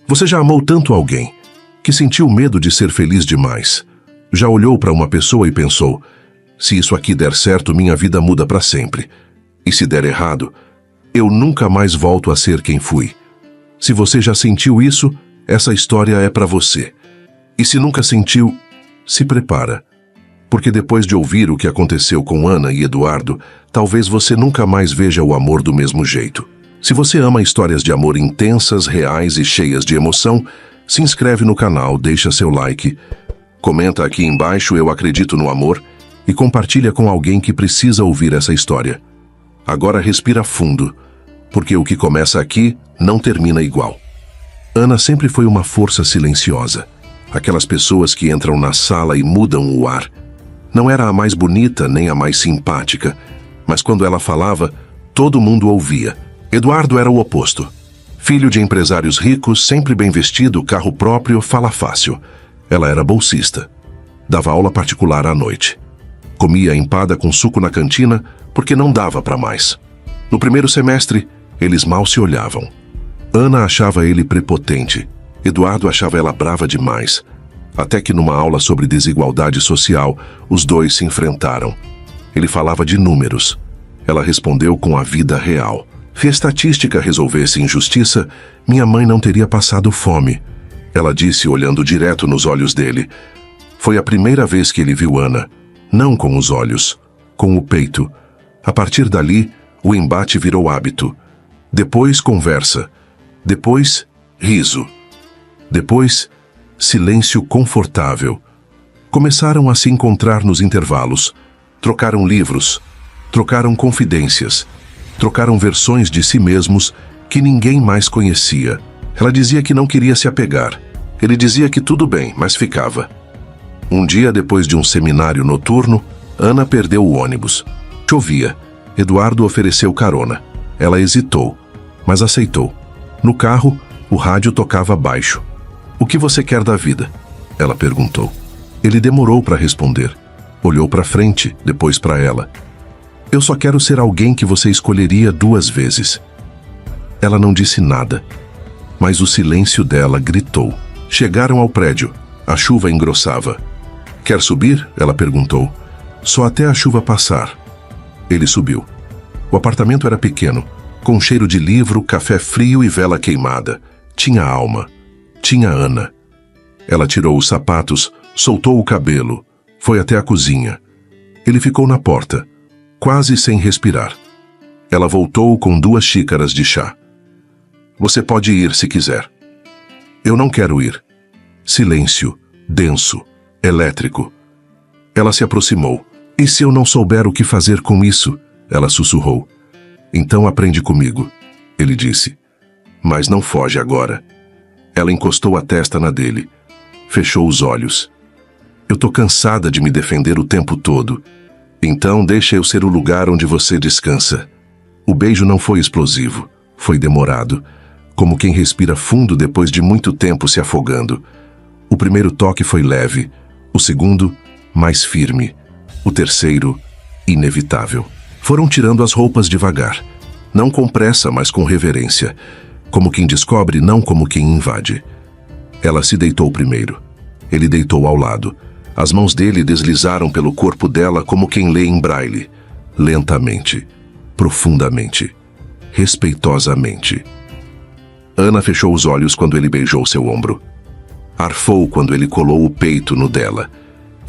Você já amou tanto alguém que sentiu medo de ser feliz demais? Já olhou para uma pessoa e pensou: se isso aqui der certo, minha vida muda para sempre. E se der errado, eu nunca mais volto a ser quem fui. Se você já sentiu isso, essa história é para você. E se nunca sentiu, se prepara. Porque depois de ouvir o que aconteceu com Ana e Eduardo, talvez você nunca mais veja o amor do mesmo jeito. Se você ama histórias de amor intensas, reais e cheias de emoção, se inscreve no canal, deixa seu like, comenta aqui embaixo "Eu acredito no amor" e compartilha com alguém que precisa ouvir essa história. Agora respira fundo, porque o que começa aqui não termina igual. Ana sempre foi uma força silenciosa. Aquelas pessoas que entram na sala e mudam o ar. Não era a mais bonita nem a mais simpática, mas quando ela falava, todo mundo ouvia. Eduardo era o oposto. Filho de empresários ricos, sempre bem vestido, carro próprio, fala fácil. Ela era bolsista. Dava aula particular à noite. Comia empada com suco na cantina porque não dava para mais. No primeiro semestre, eles mal se olhavam. Ana achava ele prepotente. Eduardo achava ela brava demais. Até que numa aula sobre desigualdade social, os dois se enfrentaram. Ele falava de números. Ela respondeu com a vida real. Se a estatística resolvesse injustiça, minha mãe não teria passado fome. Ela disse olhando direto nos olhos dele. Foi a primeira vez que ele viu Ana. Não com os olhos, com o peito. A partir dali, o embate virou hábito. Depois, conversa. Depois, riso. Depois, silêncio confortável. Começaram a se encontrar nos intervalos. Trocaram livros. Trocaram confidências. Trocaram versões de si mesmos que ninguém mais conhecia. Ela dizia que não queria se apegar. Ele dizia que tudo bem, mas ficava. Um dia, depois de um seminário noturno, Ana perdeu o ônibus. Chovia. Eduardo ofereceu carona. Ela hesitou, mas aceitou. No carro, o rádio tocava baixo. "O que você quer da vida?" ela perguntou. Ele demorou para responder. Olhou para frente, depois para ela. "Eu só quero ser alguém que você escolheria 2 vezes." Ela não disse nada, mas o silêncio dela gritou. Chegaram ao prédio. A chuva engrossava. "Quer subir?" ela perguntou. "Só até a chuva passar." Ele subiu. O apartamento era pequeno, com cheiro de livro, café frio e vela queimada. Tinha alma. Tinha Ana. Ela tirou os sapatos, soltou o cabelo, foi até a cozinha. Ele ficou na porta, quase sem respirar. Ela voltou com 2 xícaras de chá. "Você pode ir se quiser." "Eu não quero ir." Silêncio, denso, elétrico. Ela se aproximou. "E se eu não souber o que fazer com isso?" ela sussurrou. "Então aprende comigo", ele disse. "Mas não foge agora." Ela encostou a testa na dele. Fechou os olhos. "Eu tô cansada de me defender o tempo todo. Então deixa eu ser o lugar onde você descansa." O beijo não foi explosivo. Foi demorado, como quem respira fundo depois de muito tempo se afogando. O primeiro toque foi leve. O segundo, mais firme. O terceiro, inevitável. Foram tirando as roupas devagar. Não com pressa, mas com reverência. Como quem descobre, não como quem invade. Ela se deitou primeiro. Ele deitou ao lado. As mãos dele deslizaram pelo corpo dela como quem lê em braille. Lentamente, profundamente, respeitosamente. Ana fechou os olhos quando ele beijou seu ombro. Arfou quando ele colou o peito no dela.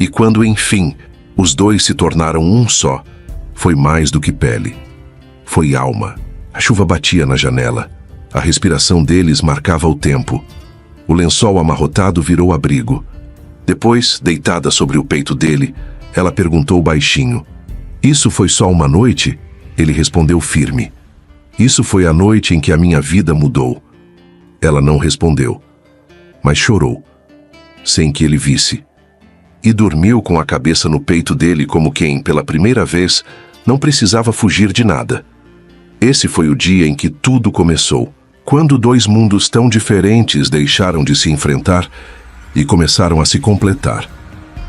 E quando, enfim, os dois se tornaram um só, foi mais do que pele. Foi alma. A chuva batia na janela. A respiração deles marcava o tempo. O lençol amarrotado virou abrigo. Depois, deitada sobre o peito dele, ela perguntou baixinho: "Isso foi só uma noite?" Ele respondeu firme: "Isso foi a noite em que a minha vida mudou." Ela não respondeu, mas chorou, sem que ele visse. E dormiu com a cabeça no peito dele como quem, pela primeira vez, não precisava fugir de nada. Esse foi o dia em que tudo começou. Quando 2 mundos tão diferentes deixaram de se enfrentar e começaram a se completar.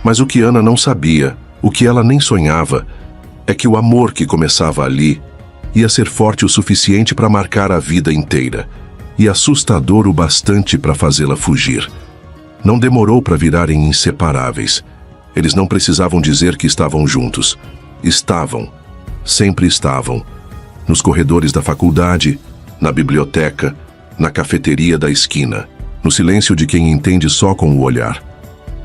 Mas o que Ana não sabia, o que ela nem sonhava, é que o amor que começava ali ia ser forte o suficiente para marcar a vida inteira. e assustador o bastante para fazê-la fugir. Não demorou para virarem inseparáveis. Eles não precisavam dizer que estavam juntos. Estavam. Sempre estavam. Nos corredores da faculdade, na biblioteca, na cafeteria da esquina, no silêncio de quem entende só com o olhar.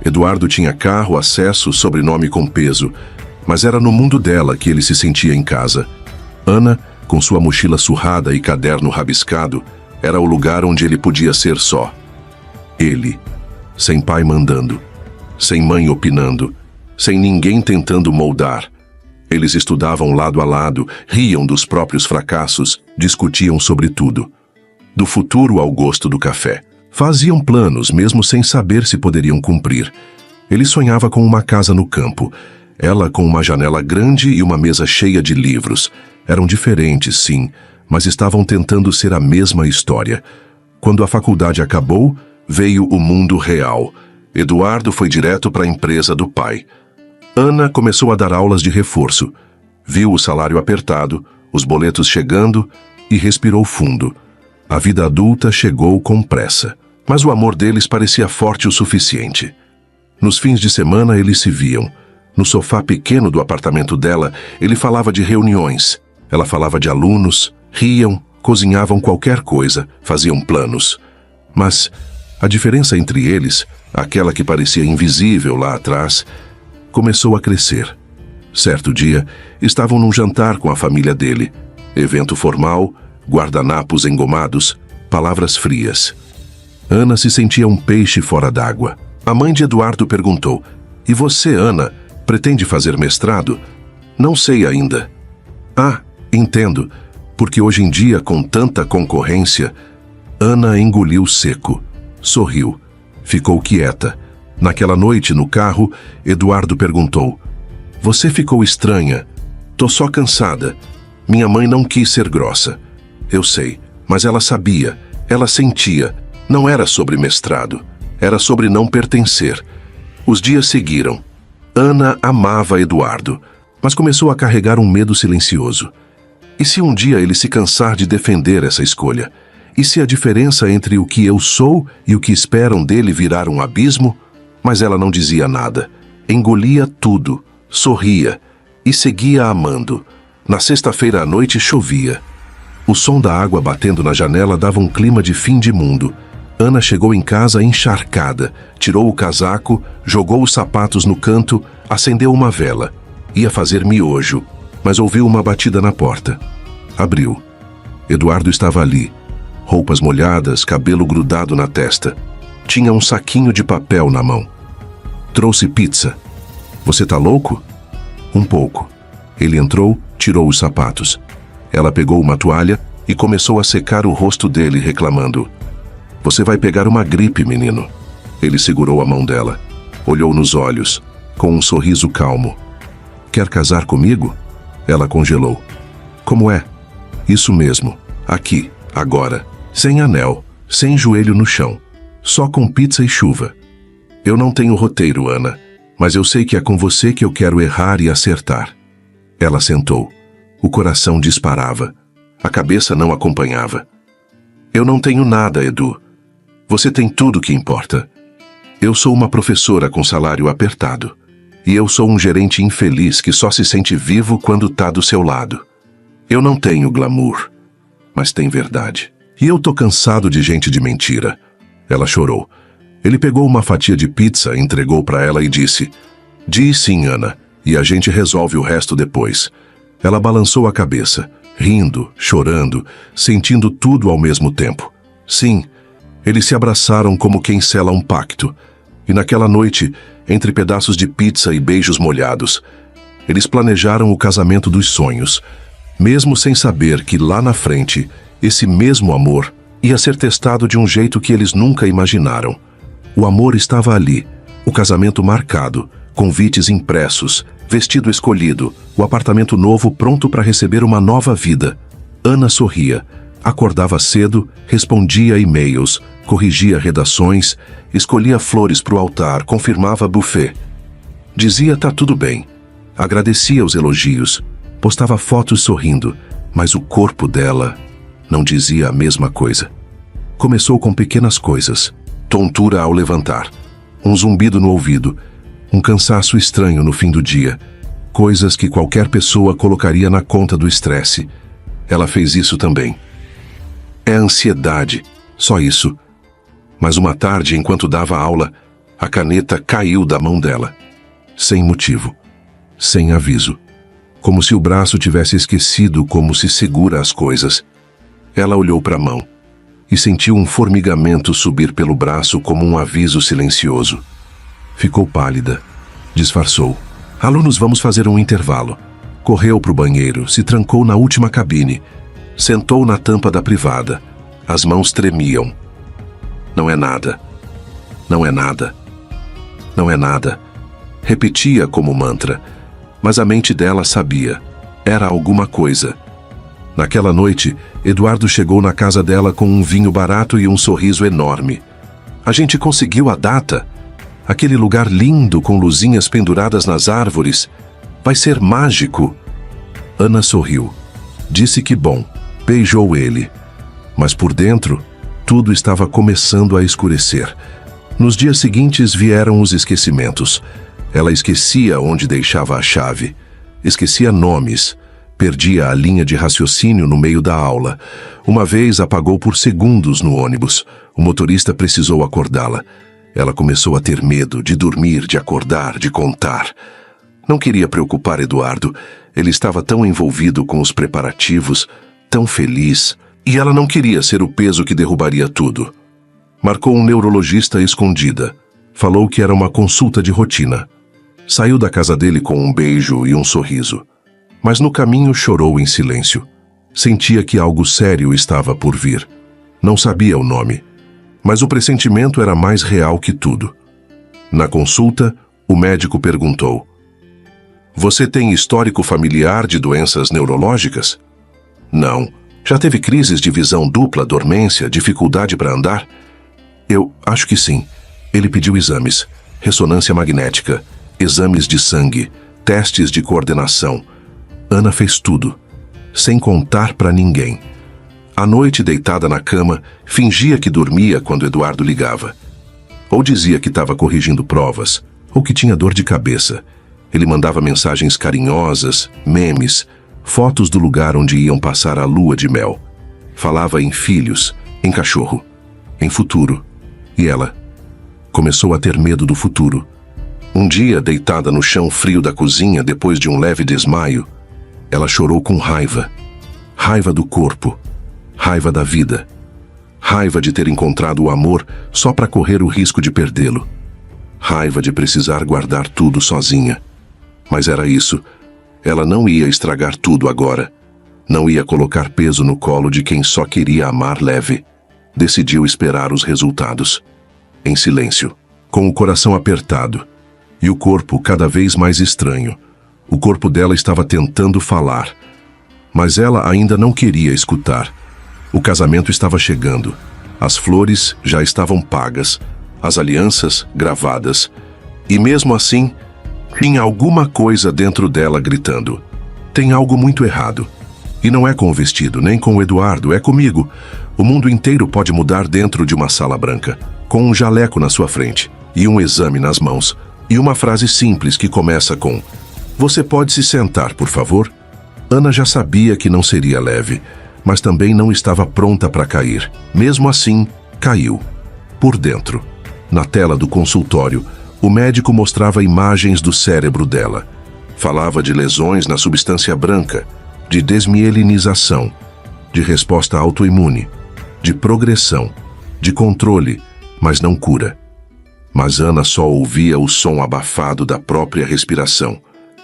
Eduardo tinha carro, acesso, sobrenome com peso, mas era no mundo dela que ele se sentia em casa. Ana, com sua mochila surrada e caderno rabiscado, era o lugar onde ele podia ser só. Ele, sem pai mandando, sem mãe opinando, sem ninguém tentando moldar. Eles estudavam lado a lado, riam dos próprios fracassos, discutiam sobre tudo. Do futuro ao gosto do café. Faziam planos, mesmo sem saber se poderiam cumprir. Ele sonhava com uma casa no campo. Ela com uma janela grande e uma mesa cheia de livros. Eram diferentes, sim, mas estavam tentando ser a mesma história. Quando a faculdade acabou, veio o mundo real. Eduardo foi direto para a empresa do pai. Ana começou a dar aulas de reforço. Viu o salário apertado, os boletos chegando e respirou fundo. A vida adulta chegou com pressa, mas o amor deles parecia forte o suficiente. Nos fins de semana eles se viam. No sofá pequeno do apartamento dela, ele falava de reuniões. Ela falava de alunos, riam, cozinhavam qualquer coisa, faziam planos. Mas a diferença entre eles, aquela que parecia invisível lá atrás, começou a crescer. Certo dia, estavam num jantar com a família dele. Evento formal, guardanapos engomados, palavras frias. Ana se sentia um peixe fora d'água. A mãe de Eduardo perguntou: "E você, Ana, pretende fazer mestrado?" "Não sei ainda." "Ah, entendo, porque hoje em dia, com tanta concorrência..." Ana engoliu seco, sorriu, ficou quieta. Naquela noite, no carro, Eduardo perguntou: "Você ficou estranha?" "Tô só cansada. Minha mãe não quis ser grossa." "Eu sei, mas ela sabia, ela sentia. Não era sobre mestrado, era sobre não pertencer." Os dias seguiram. Ana amava Eduardo, mas começou a carregar um medo silencioso. E se um dia ele se cansar de defender essa escolha? E se a diferença entre o que eu sou e o que esperam dele virar um abismo? Mas ela não dizia nada. Engolia tudo, sorria e seguia amando. Na sexta-feira à noite chovia. O som da água batendo na janela dava um clima de fim de mundo. Ana chegou em casa encharcada, tirou o casaco, jogou os sapatos no canto, acendeu uma vela. Ia fazer miojo, mas ouviu uma batida na porta. Abriu. Eduardo estava ali. Roupas molhadas, cabelo grudado na testa. Tinha um saquinho de papel na mão. "Trouxe pizza." "Você tá louco?" "Um pouco." Ele entrou, tirou os sapatos. Ela pegou uma toalha e começou a secar o rosto dele, reclamando: "Você vai pegar uma gripe, menino." Ele segurou a mão dela, olhou nos olhos, com um sorriso calmo. "Quer casar comigo?" Ela congelou. "Como é?" "Isso mesmo, aqui, agora, sem anel, sem joelho no chão, só com pizza e chuva." "Eu não tenho roteiro, Ana, mas eu sei que é com você que eu quero errar e acertar." Ela sentou. O coração disparava. A cabeça não acompanhava. "Eu não tenho nada, Edu. Você tem tudo que importa. Eu sou uma professora com salário apertado. E eu sou um gerente infeliz que só se sente vivo quando tá do seu lado. Eu não tenho glamour, mas tem verdade. E eu tô cansado de gente de mentira." Ela chorou. Ele pegou uma fatia de pizza, entregou para ela e disse: "Diz sim, Ana, e a gente resolve o resto depois." Ela balançou a cabeça, rindo, chorando, sentindo tudo ao mesmo tempo. Sim, eles se abraçaram como quem sela um pacto. E naquela noite, entre pedaços de pizza e beijos molhados, eles planejaram o casamento dos sonhos, mesmo sem saber que lá na frente, esse mesmo amor ia ser testado de um jeito que eles nunca imaginaram. O amor estava ali, o casamento marcado, convites impressos, vestido escolhido, o apartamento novo pronto para receber uma nova vida. Ana sorria, acordava cedo, respondia e-mails, corrigia redações, escolhia flores para o altar, confirmava buffet. Dizia tá tudo bem, agradecia os elogios, postava fotos sorrindo, mas o corpo dela não dizia a mesma coisa. Começou com pequenas coisas. Tontura ao levantar, um zumbido no ouvido, um cansaço estranho no fim do dia. Coisas que qualquer pessoa colocaria na conta do estresse. Ela fez isso também. É ansiedade, só isso. Mas uma tarde, enquanto dava aula, a caneta caiu da mão dela. Sem motivo. Sem aviso. Como se o braço tivesse esquecido como se segura as coisas. Ela olhou para a mão e sentiu um formigamento subir pelo braço como um aviso silencioso. Ficou pálida. Disfarçou. Alunos, vamos fazer um intervalo. Correu para o banheiro, se trancou na última cabine. Sentou na tampa da privada. As mãos tremiam. Não é nada. Não é nada. Não é nada. Repetia como mantra. Mas a mente dela sabia. Era alguma coisa. Naquela noite, Eduardo chegou na casa dela com um vinho barato e um sorriso enorme. A gente conseguiu a data. Aquele lugar lindo com luzinhas penduradas nas árvores. Vai ser mágico. Ana sorriu. Disse que bom. Beijou ele. Mas por dentro, tudo estava começando a escurecer. Nos dias seguintes vieram os esquecimentos. Ela esquecia onde deixava a chave. Esquecia nomes. Perdia a linha de raciocínio no meio da aula. Uma vez apagou por segundos no ônibus. O motorista precisou acordá-la. Ela começou a ter medo de dormir, de acordar, de contar. Não queria preocupar Eduardo. Ele estava tão envolvido com os preparativos, tão feliz, e ela não queria ser o peso que derrubaria tudo. Marcou um neurologista escondida. Falou que era uma consulta de rotina. Saiu da casa dele com um beijo e um sorriso. Mas no caminho chorou em silêncio. Sentia que algo sério estava por vir. Não sabia o nome, mas o pressentimento era mais real que tudo. Na consulta, o médico perguntou: "Você tem histórico familiar de doenças neurológicas?" "Não. Já teve crises de visão dupla, dormência, dificuldade para andar?" "Eu acho que sim." Ele pediu exames, ressonância magnética, exames de sangue, testes de coordenação. Ana fez tudo, sem contar para ninguém. À noite, deitada na cama, fingia que dormia quando Eduardo ligava. Ou dizia que estava corrigindo provas, ou que tinha dor de cabeça. Ele mandava mensagens carinhosas, memes, fotos do lugar onde iam passar a lua de mel. Falava em filhos, em cachorro, em futuro. E ela começou a ter medo do futuro. Um dia, deitada no chão frio da cozinha depois de um leve desmaio, ela chorou com raiva. Raiva do corpo. Raiva da vida. Raiva de ter encontrado o amor só para correr o risco de perdê-lo. Raiva de precisar guardar tudo sozinha. Mas era isso. Ela não ia estragar tudo agora. Não ia colocar peso no colo de quem só queria amar leve. Decidiu esperar os resultados. Em silêncio, com o coração apertado e o corpo cada vez mais estranho. O corpo dela estava tentando falar, mas ela ainda não queria escutar. O casamento estava chegando. As flores já estavam pagas, as alianças gravadas. E mesmo assim, tinha alguma coisa dentro dela gritando: "Tem algo muito errado. E não é com o vestido, nem com o Eduardo, é comigo. O mundo inteiro pode mudar dentro de uma sala branca, com um jaleco na sua frente, e um exame nas mãos, e uma frase simples que começa com: 'Você pode se sentar, por favor?'" Ana já sabia que não seria leve, mas também não estava pronta para cair. Mesmo assim, caiu. Por dentro, na tela do consultório, o médico mostrava imagens do cérebro dela. Falava de lesões na substância branca, de desmielinização, de resposta autoimune, de progressão, de controle, mas não cura. Mas Ana só ouvia o som abafado da própria respiração,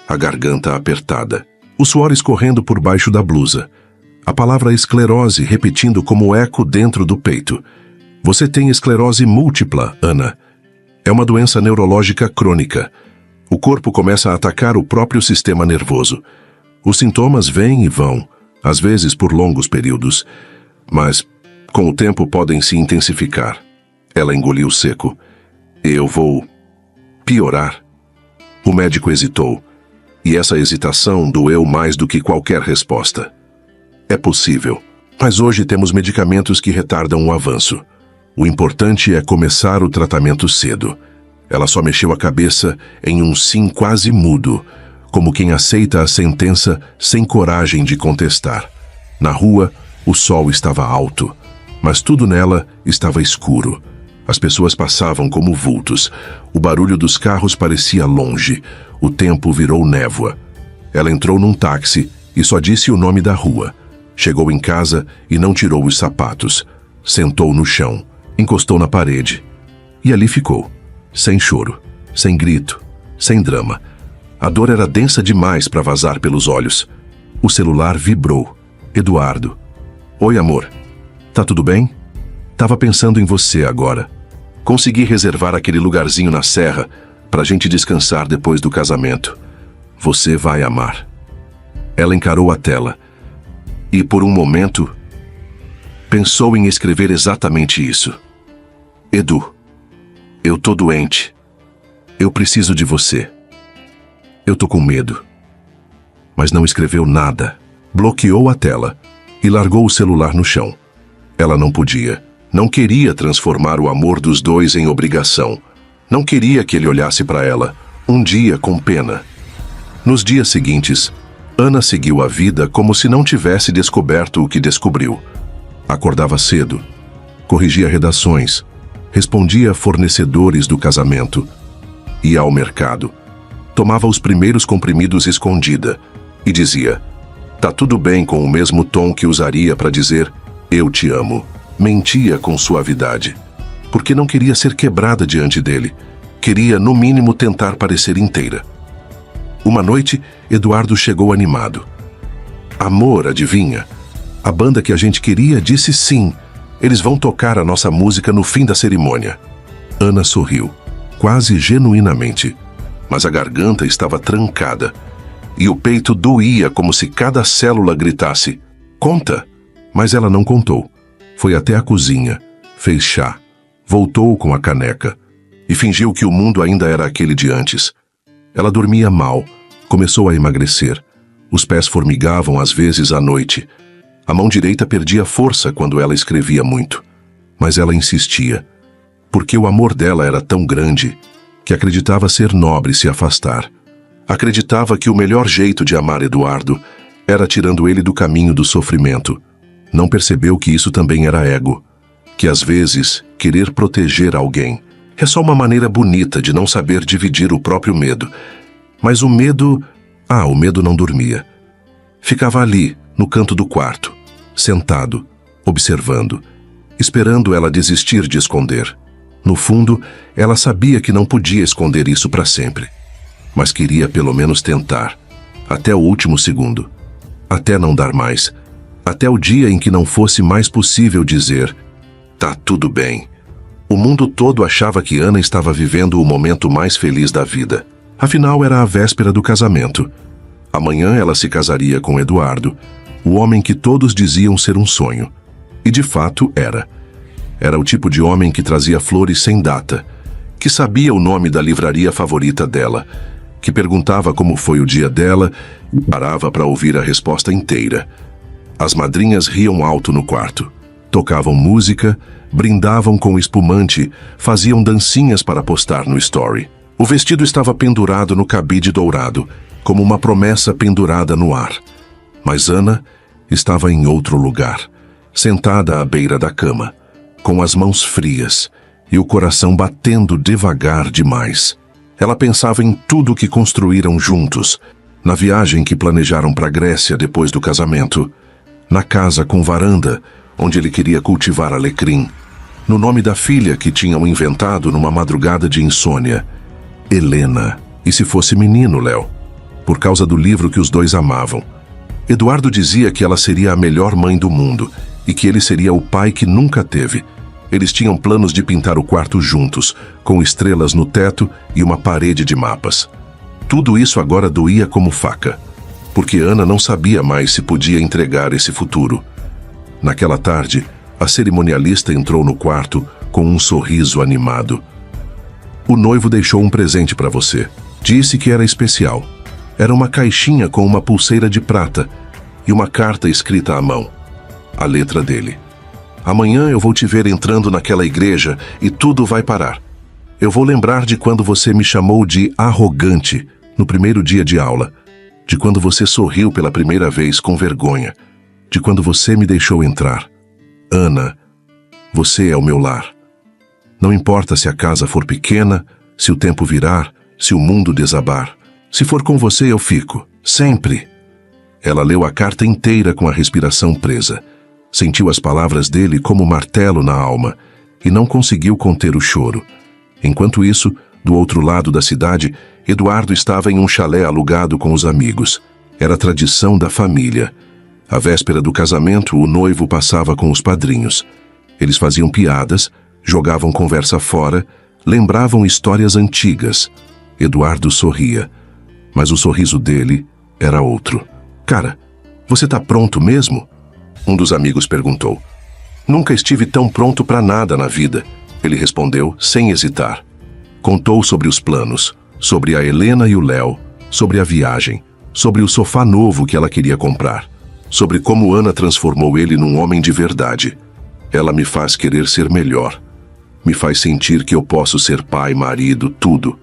a garganta apertada, o suor escorrendo por baixo da blusa, a palavra esclerose repetindo como eco dentro do peito. "Você tem esclerose múltipla, Ana. É uma doença neurológica crônica. O corpo começa a atacar o próprio sistema nervoso. Os sintomas vêm e vão, às vezes por longos períodos, mas com o tempo podem se intensificar." Ela engoliu seco. "Eu vou piorar." O médico hesitou, e essa hesitação doeu mais do que qualquer resposta. "É possível, Mas hoje temos medicamentos que retardam o avanço. O importante é começar o tratamento cedo. Ela só mexeu a cabeça em um sim quase mudo, como quem aceita a sentença sem coragem de contestar. Na rua, o sol estava alto, mas tudo nela estava escuro. As pessoas passavam como vultos. O barulho dos carros parecia longe. O tempo virou névoa. Ela entrou num táxi e só disse o nome da rua. Chegou em casa e não tirou os sapatos. Sentou no chão, encostou na parede. E ali ficou, sem choro, sem grito, sem drama. A dor era densa demais para vazar pelos olhos. O celular vibrou. Eduardo. Oi, amor. Tá tudo bem? Tava pensando em você agora. Consegui reservar aquele lugarzinho na serra pra gente descansar depois do casamento. Você vai amar. Ela encarou a tela e, por um momento, pensou em escrever exatamente isso. Edu, eu tô doente. Eu preciso de você. Eu tô com medo. Mas não escreveu nada. Bloqueou a tela e largou o celular no chão. Ela não podia, não queria transformar o amor dos dois em obrigação. Não queria que ele olhasse para ela, um dia com pena. Nos dias seguintes, Ana seguiu a vida como se não tivesse descoberto o que descobriu. Acordava cedo, corrigia redações, respondia a fornecedores do casamento, ia ao mercado, tomava os primeiros comprimidos escondida e dizia: "Tá tudo bem", com o mesmo tom que usaria para dizer "eu te amo". Mentia com suavidade, porque não queria ser quebrada diante dele. Queria, no mínimo, tentar parecer inteira. Uma noite, Eduardo chegou animado. "Amor, adivinha? A banda que a gente queria disse sim. Eles vão tocar a nossa música no fim da cerimônia." Ana sorriu, quase genuinamente, mas a garganta estava trancada e o peito doía como se cada célula gritasse: "Conta!" Mas ela não contou. Foi até a cozinha, fez chá, voltou com a caneca e fingiu que o mundo ainda era aquele de antes. Ela dormia mal, começou a emagrecer. Os pés formigavam às vezes à noite. A mão direita perdia força quando ela escrevia muito. Mas ela insistia, porque o amor dela era tão grande que acreditava ser nobre se afastar. Acreditava que o melhor jeito de amar Eduardo era tirando ele do caminho do sofrimento. Não percebeu que isso também era ego, que às vezes querer proteger alguém é só uma maneira bonita de não saber dividir o próprio medo. Mas o medo não dormia. Ficava ali, no canto do quarto, sentado, observando, esperando ela desistir de esconder. No fundo, ela sabia que não podia esconder isso para sempre, mas queria pelo menos tentar, até o último segundo, até não dar mais, até o dia em que não fosse mais possível dizer: "Tá tudo bem." O mundo todo achava que Ana estava vivendo o momento mais feliz da vida. Afinal, era a véspera do casamento. Amanhã ela se casaria com Eduardo, o homem que todos diziam ser um sonho. E de fato era. Era o tipo de homem que trazia flores sem data, que sabia o nome da livraria favorita dela, que perguntava como foi o dia dela e parava para ouvir a resposta inteira. As madrinhas riam alto no quarto, tocavam música, brindavam com espumante, faziam dancinhas para postar no story. O vestido estava pendurado no cabide dourado, como uma promessa pendurada no ar. Mas Ana estava em outro lugar, sentada à beira da cama, com as mãos frias e o coração batendo devagar demais. Ela pensava em tudo que construíram juntos, na viagem que planejaram para a Grécia depois do casamento, na casa com varanda, onde ele queria cultivar alecrim, no nome da filha que tinham inventado numa madrugada de insônia, Helena. E se fosse menino, Léo? Por causa do livro que os dois amavam. Eduardo dizia que ela seria a melhor mãe do mundo e que ele seria o pai que nunca teve. Eles tinham planos de pintar o quarto juntos, com estrelas no teto e uma parede de mapas. Tudo isso agora doía como faca, porque Ana não sabia mais se podia entregar esse futuro. Naquela tarde, a cerimonialista entrou no quarto com um sorriso animado. "O noivo deixou um presente para você. Disse que era especial. Era uma caixinha com uma pulseira de prata e uma carta escrita à mão. a letra dele. Amanhã eu vou te ver entrando naquela igreja e tudo vai parar. Eu vou lembrar de quando você me chamou de arrogante no primeiro dia de aula, de quando você sorriu pela primeira vez com vergonha, de quando você me deixou entrar. Ana, você é o meu lar. Não importa se a casa for pequena, se o tempo virar, se o mundo desabar. Se for com você eu fico, sempre. Ela leu a carta inteira com a respiração presa. Sentiu as palavras dele como martelo na alma e não conseguiu conter o choro. Enquanto isso, do outro lado da cidade, Eduardo estava em um chalé alugado com os amigos. Era tradição da família. À véspera do casamento, o noivo passava com os padrinhos. Eles faziam piadas, jogavam conversa fora, lembravam histórias antigas. Eduardo sorria, mas o sorriso dele era outro. Cara, você tá pronto mesmo? Um dos amigos perguntou. Nunca estive tão pronto para nada na vida, ele respondeu sem hesitar. Contou sobre os planos, sobre a Helena e o Léo, sobre a viagem, sobre o sofá novo que ela queria comprar, sobre como Ana transformou ele num homem de verdade. Ela me faz querer ser melhor, me faz sentir que eu posso ser pai, marido, tudo.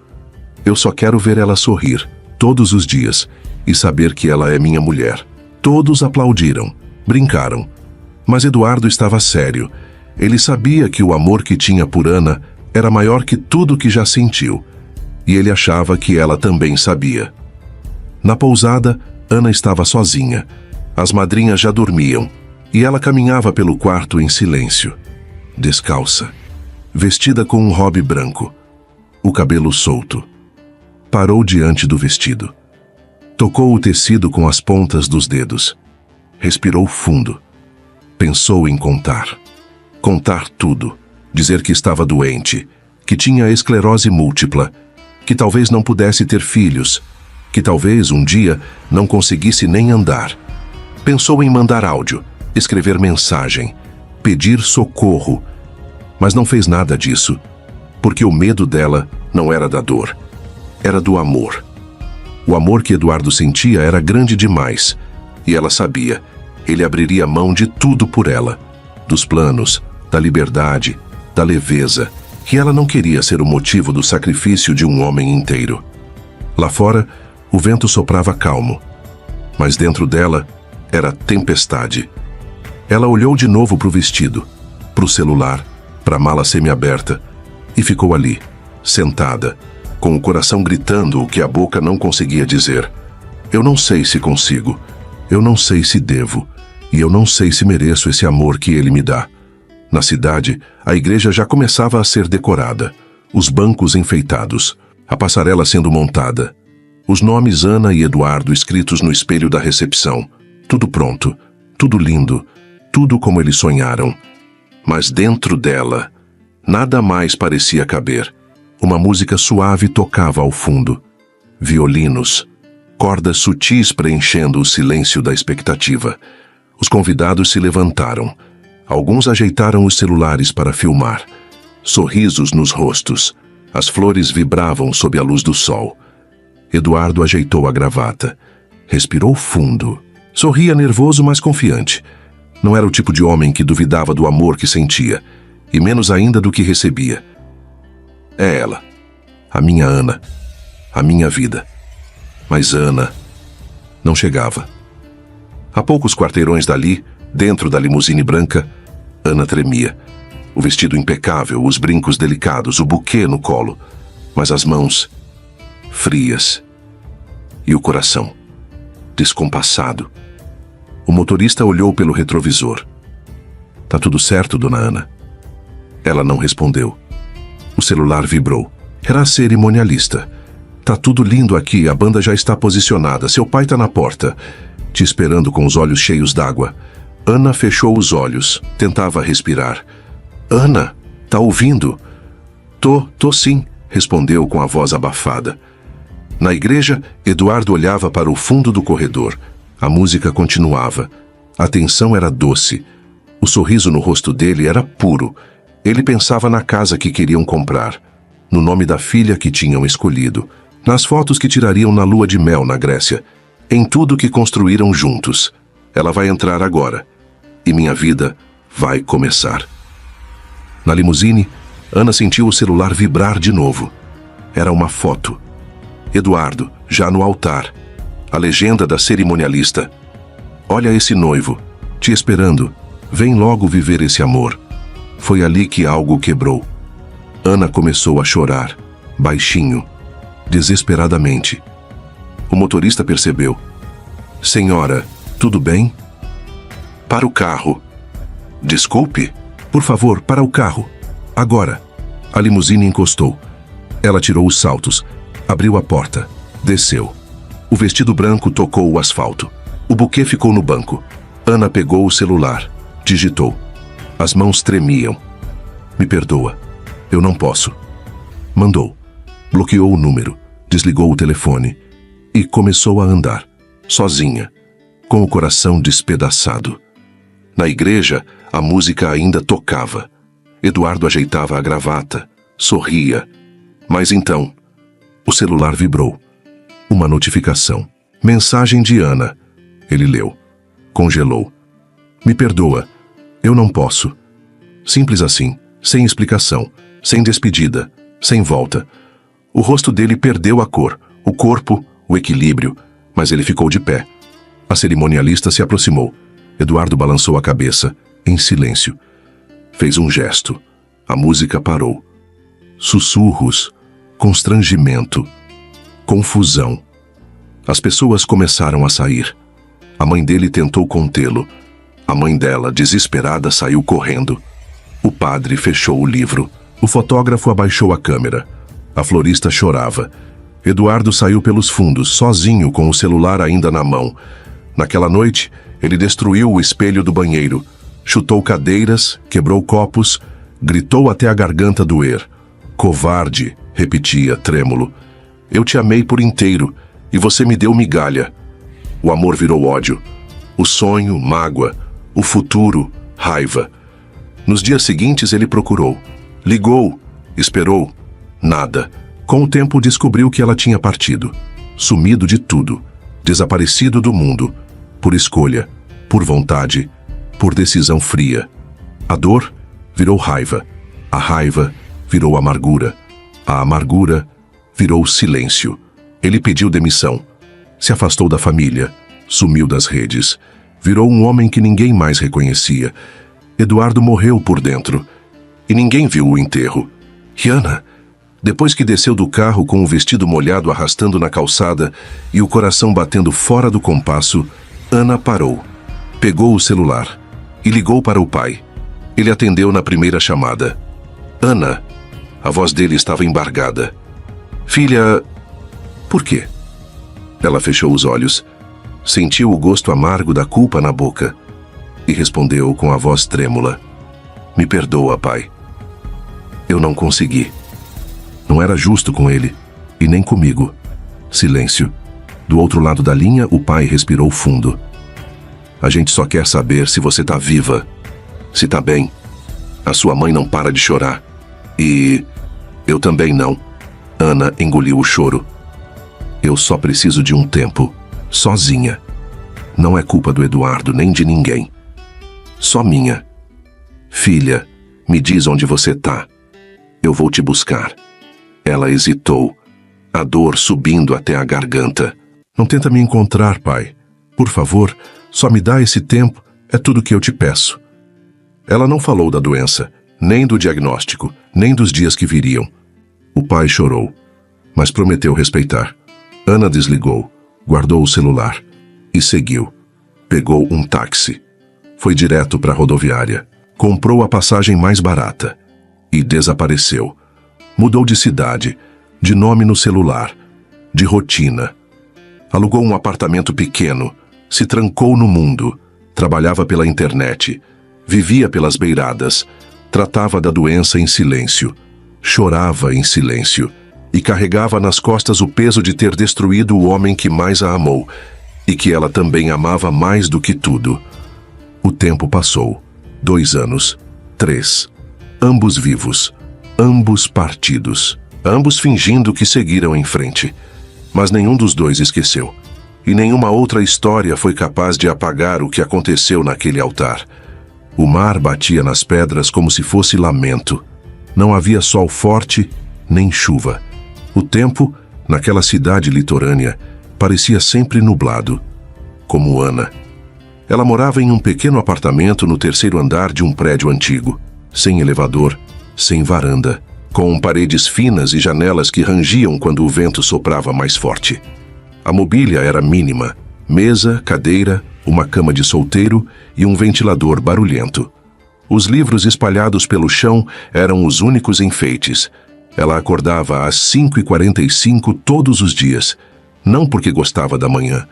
Eu só quero ver ela sorrir, todos os dias, e saber que ela é minha mulher. Todos aplaudiram, brincaram. Mas Eduardo estava sério. Ele sabia que o amor que tinha por Ana era maior que tudo que já sentiu, e ele achava que ela também sabia. Na pousada, Ana estava sozinha. As madrinhas já dormiam, e ela caminhava pelo quarto em silêncio, descalça, vestida com um robe branco, o cabelo solto. Parou diante do vestido. Tocou o tecido com as pontas dos dedos. Respirou fundo. Pensou em contar. Contar tudo. Dizer que estava doente, que tinha esclerose múltipla, que talvez não pudesse ter filhos, que talvez um dia não conseguisse nem andar. Pensou em mandar áudio, escrever mensagem, pedir socorro, mas não fez nada disso, porque o medo dela não era da dor, era do amor. O amor que Eduardo sentia era grande demais, e ela sabia, ele abriria mão de tudo por ela, dos planos, da liberdade, da leveza, que ela não queria ser o motivo do sacrifício de um homem inteiro. Lá fora, o vento soprava calmo, mas dentro dela era tempestade. Ela olhou de novo para o vestido, para o celular, para a mala semiaberta, e ficou ali, sentada, com o coração gritando o que a boca não conseguia dizer. Eu não sei se consigo, eu não sei se devo, e eu não sei se mereço esse amor que ele me dá. Na cidade, a igreja já começava a ser decorada, os bancos enfeitados, a passarela sendo montada, os nomes Ana e Eduardo escritos no espelho da recepção. Tudo pronto, tudo lindo, tudo como eles sonharam. Mas dentro dela, nada mais parecia caber. Uma música suave tocava ao fundo. Violinos, cordas sutis preenchendo o silêncio da expectativa. Os convidados se levantaram. Alguns ajeitaram os celulares para filmar. Sorrisos nos rostos. As flores vibravam sob a luz do sol. Eduardo ajeitou a gravata. Respirou fundo. Sorria nervoso, mas confiante. Não era o tipo de homem que duvidava do amor que sentia, e menos ainda do que recebia. É ela, a minha Ana, a minha vida. Mas Ana não chegava. A poucos quarteirões dali, dentro da limusine branca, Ana tremia. O vestido impecável, os brincos delicados, o buquê no colo, mas as mãos frias e o coração descompassado. O motorista olhou pelo retrovisor. Tá tudo certo, dona Ana? Ela não respondeu. O celular vibrou. Era a cerimonialista. Tá tudo lindo aqui, a banda já está posicionada. Seu pai tá na porta, te esperando com os olhos cheios d'água. Ana fechou os olhos, tentava respirar. Ana, tá ouvindo? Tô sim, respondeu com a voz abafada. Na igreja, Eduardo olhava para o fundo do corredor. A música continuava. A tensão era doce. O sorriso no rosto dele era puro. Ele pensava na casa que queriam comprar, no nome da filha que tinham escolhido, nas fotos que tirariam na lua de mel na Grécia, em tudo que construíram juntos. Ela vai entrar agora. e minha vida vai começar. Na limusine, Ana sentiu o celular vibrar de novo. Era uma foto. Eduardo, já no altar. A legenda da cerimonialista. Olha esse noivo, te esperando. Vem logo viver esse amor. Foi ali que algo quebrou. Ana começou a chorar, baixinho, desesperadamente. O motorista percebeu. Senhora, tudo bem? Para o carro. Desculpe? Por favor, para o carro. Agora. A limusine encostou. Ela tirou os saltos, abriu a porta, desceu. O vestido branco tocou o asfalto. O buquê ficou no banco. Ana pegou o celular, digitou. As mãos tremiam. Me perdoa. Eu não posso. Mandou. Bloqueou o número, desligou o telefone e começou a andar, sozinha, com o coração despedaçado. Na igreja, a música ainda tocava. Eduardo ajeitava a gravata, sorria. Mas então, o celular vibrou. Uma notificação. Mensagem de Ana. Ele leu. Congelou. Me perdoa. Eu não posso. Simples assim, sem explicação, sem despedida, sem volta. O rosto dele perdeu a cor, o corpo, o equilíbrio, mas ele ficou de pé. A cerimonialista se aproximou. Eduardo balançou a cabeça, em silêncio. Fez um gesto. A música parou. Sussurros, constrangimento, confusão. As pessoas começaram a sair. A mãe dele tentou contê-lo. A mãe dela, desesperada, saiu correndo. O padre fechou o livro. O fotógrafo abaixou a câmera. A florista chorava. Eduardo saiu pelos fundos, sozinho, com o celular ainda na mão. Naquela noite, ele destruiu o espelho do banheiro, chutou cadeiras, quebrou copos, gritou até a garganta doer. Covarde, repetia, trêmulo. Eu te amei por inteiro, e você me deu migalha. O amor virou ódio. O sonho, mágoa. O futuro, raiva. Nos dias seguintes ele procurou. Ligou, esperou. Nada. Com o tempo descobriu que ela tinha partido. Sumido de tudo. Desaparecido do mundo. Por escolha, por vontade, por decisão fria. A dor virou raiva. A raiva virou amargura. A amargura virou silêncio. Ele pediu demissão. Se afastou da família. Sumiu das redes. Virou um homem que ninguém mais reconhecia. Eduardo morreu por dentro. E ninguém viu o enterro. E Ana, depois que desceu do carro com o vestido molhado arrastando na calçada e o coração batendo fora do compasso, Ana parou. Pegou o celular e ligou para o pai. Ele atendeu na primeira chamada. Ana. A voz dele estava embargada. Filha... Por quê? Ela fechou os olhos. Sentiu o gosto amargo da culpa na boca. E respondeu com a voz trêmula. Me perdoa, pai. Eu não consegui. Não era justo com ele. E nem comigo. Silêncio. Do outro lado da linha, o pai respirou fundo. A gente só quer saber se você tá viva. Se tá bem. A sua mãe não para de chorar. E... eu também não. Ana engoliu o choro. Eu só preciso de um tempo. Sozinha. Não é culpa do Eduardo, nem de ninguém. Só minha. Filha, me diz onde você tá. Eu vou te buscar. Ela hesitou. A dor subindo até a garganta. Não tenta me encontrar, pai. Por favor, só me dá esse tempo. É tudo que eu te peço. Ela não falou da doença, nem do diagnóstico, nem dos dias que viriam. O pai chorou, mas prometeu respeitar. Ana desligou, guardou o celular e seguiu. Pegou um táxi. Foi direto para a rodoviária. Comprou a passagem mais barata e desapareceu. Mudou de cidade, de nome no celular, de rotina. Alugou um apartamento pequeno, se trancou no mundo, trabalhava pela internet, vivia pelas beiradas, tratava da doença em silêncio, chorava em silêncio e carregava nas costas o peso de ter destruído o homem que mais a amou e que ela também amava mais do que tudo. O tempo passou. 2 anos, 3, ambos vivos, ambos partidos, ambos fingindo que seguiram em frente. Mas nenhum dos dois esqueceu. E nenhuma outra história foi capaz de apagar o que aconteceu naquele altar. O mar batia nas pedras como se fosse lamento. Não havia sol forte, nem chuva. O tempo, naquela cidade litorânea, parecia sempre nublado. Como Ana. Ela morava em um pequeno apartamento no terceiro andar de um prédio antigo, sem elevador, sem varanda, com paredes finas e janelas que rangiam quando o vento soprava mais forte. A mobília era mínima: mesa, cadeira, uma cama de solteiro e um ventilador barulhento. Os livros espalhados pelo chão eram os únicos enfeites. Ela acordava às 5h45 todos os dias, não porque gostava da manhã,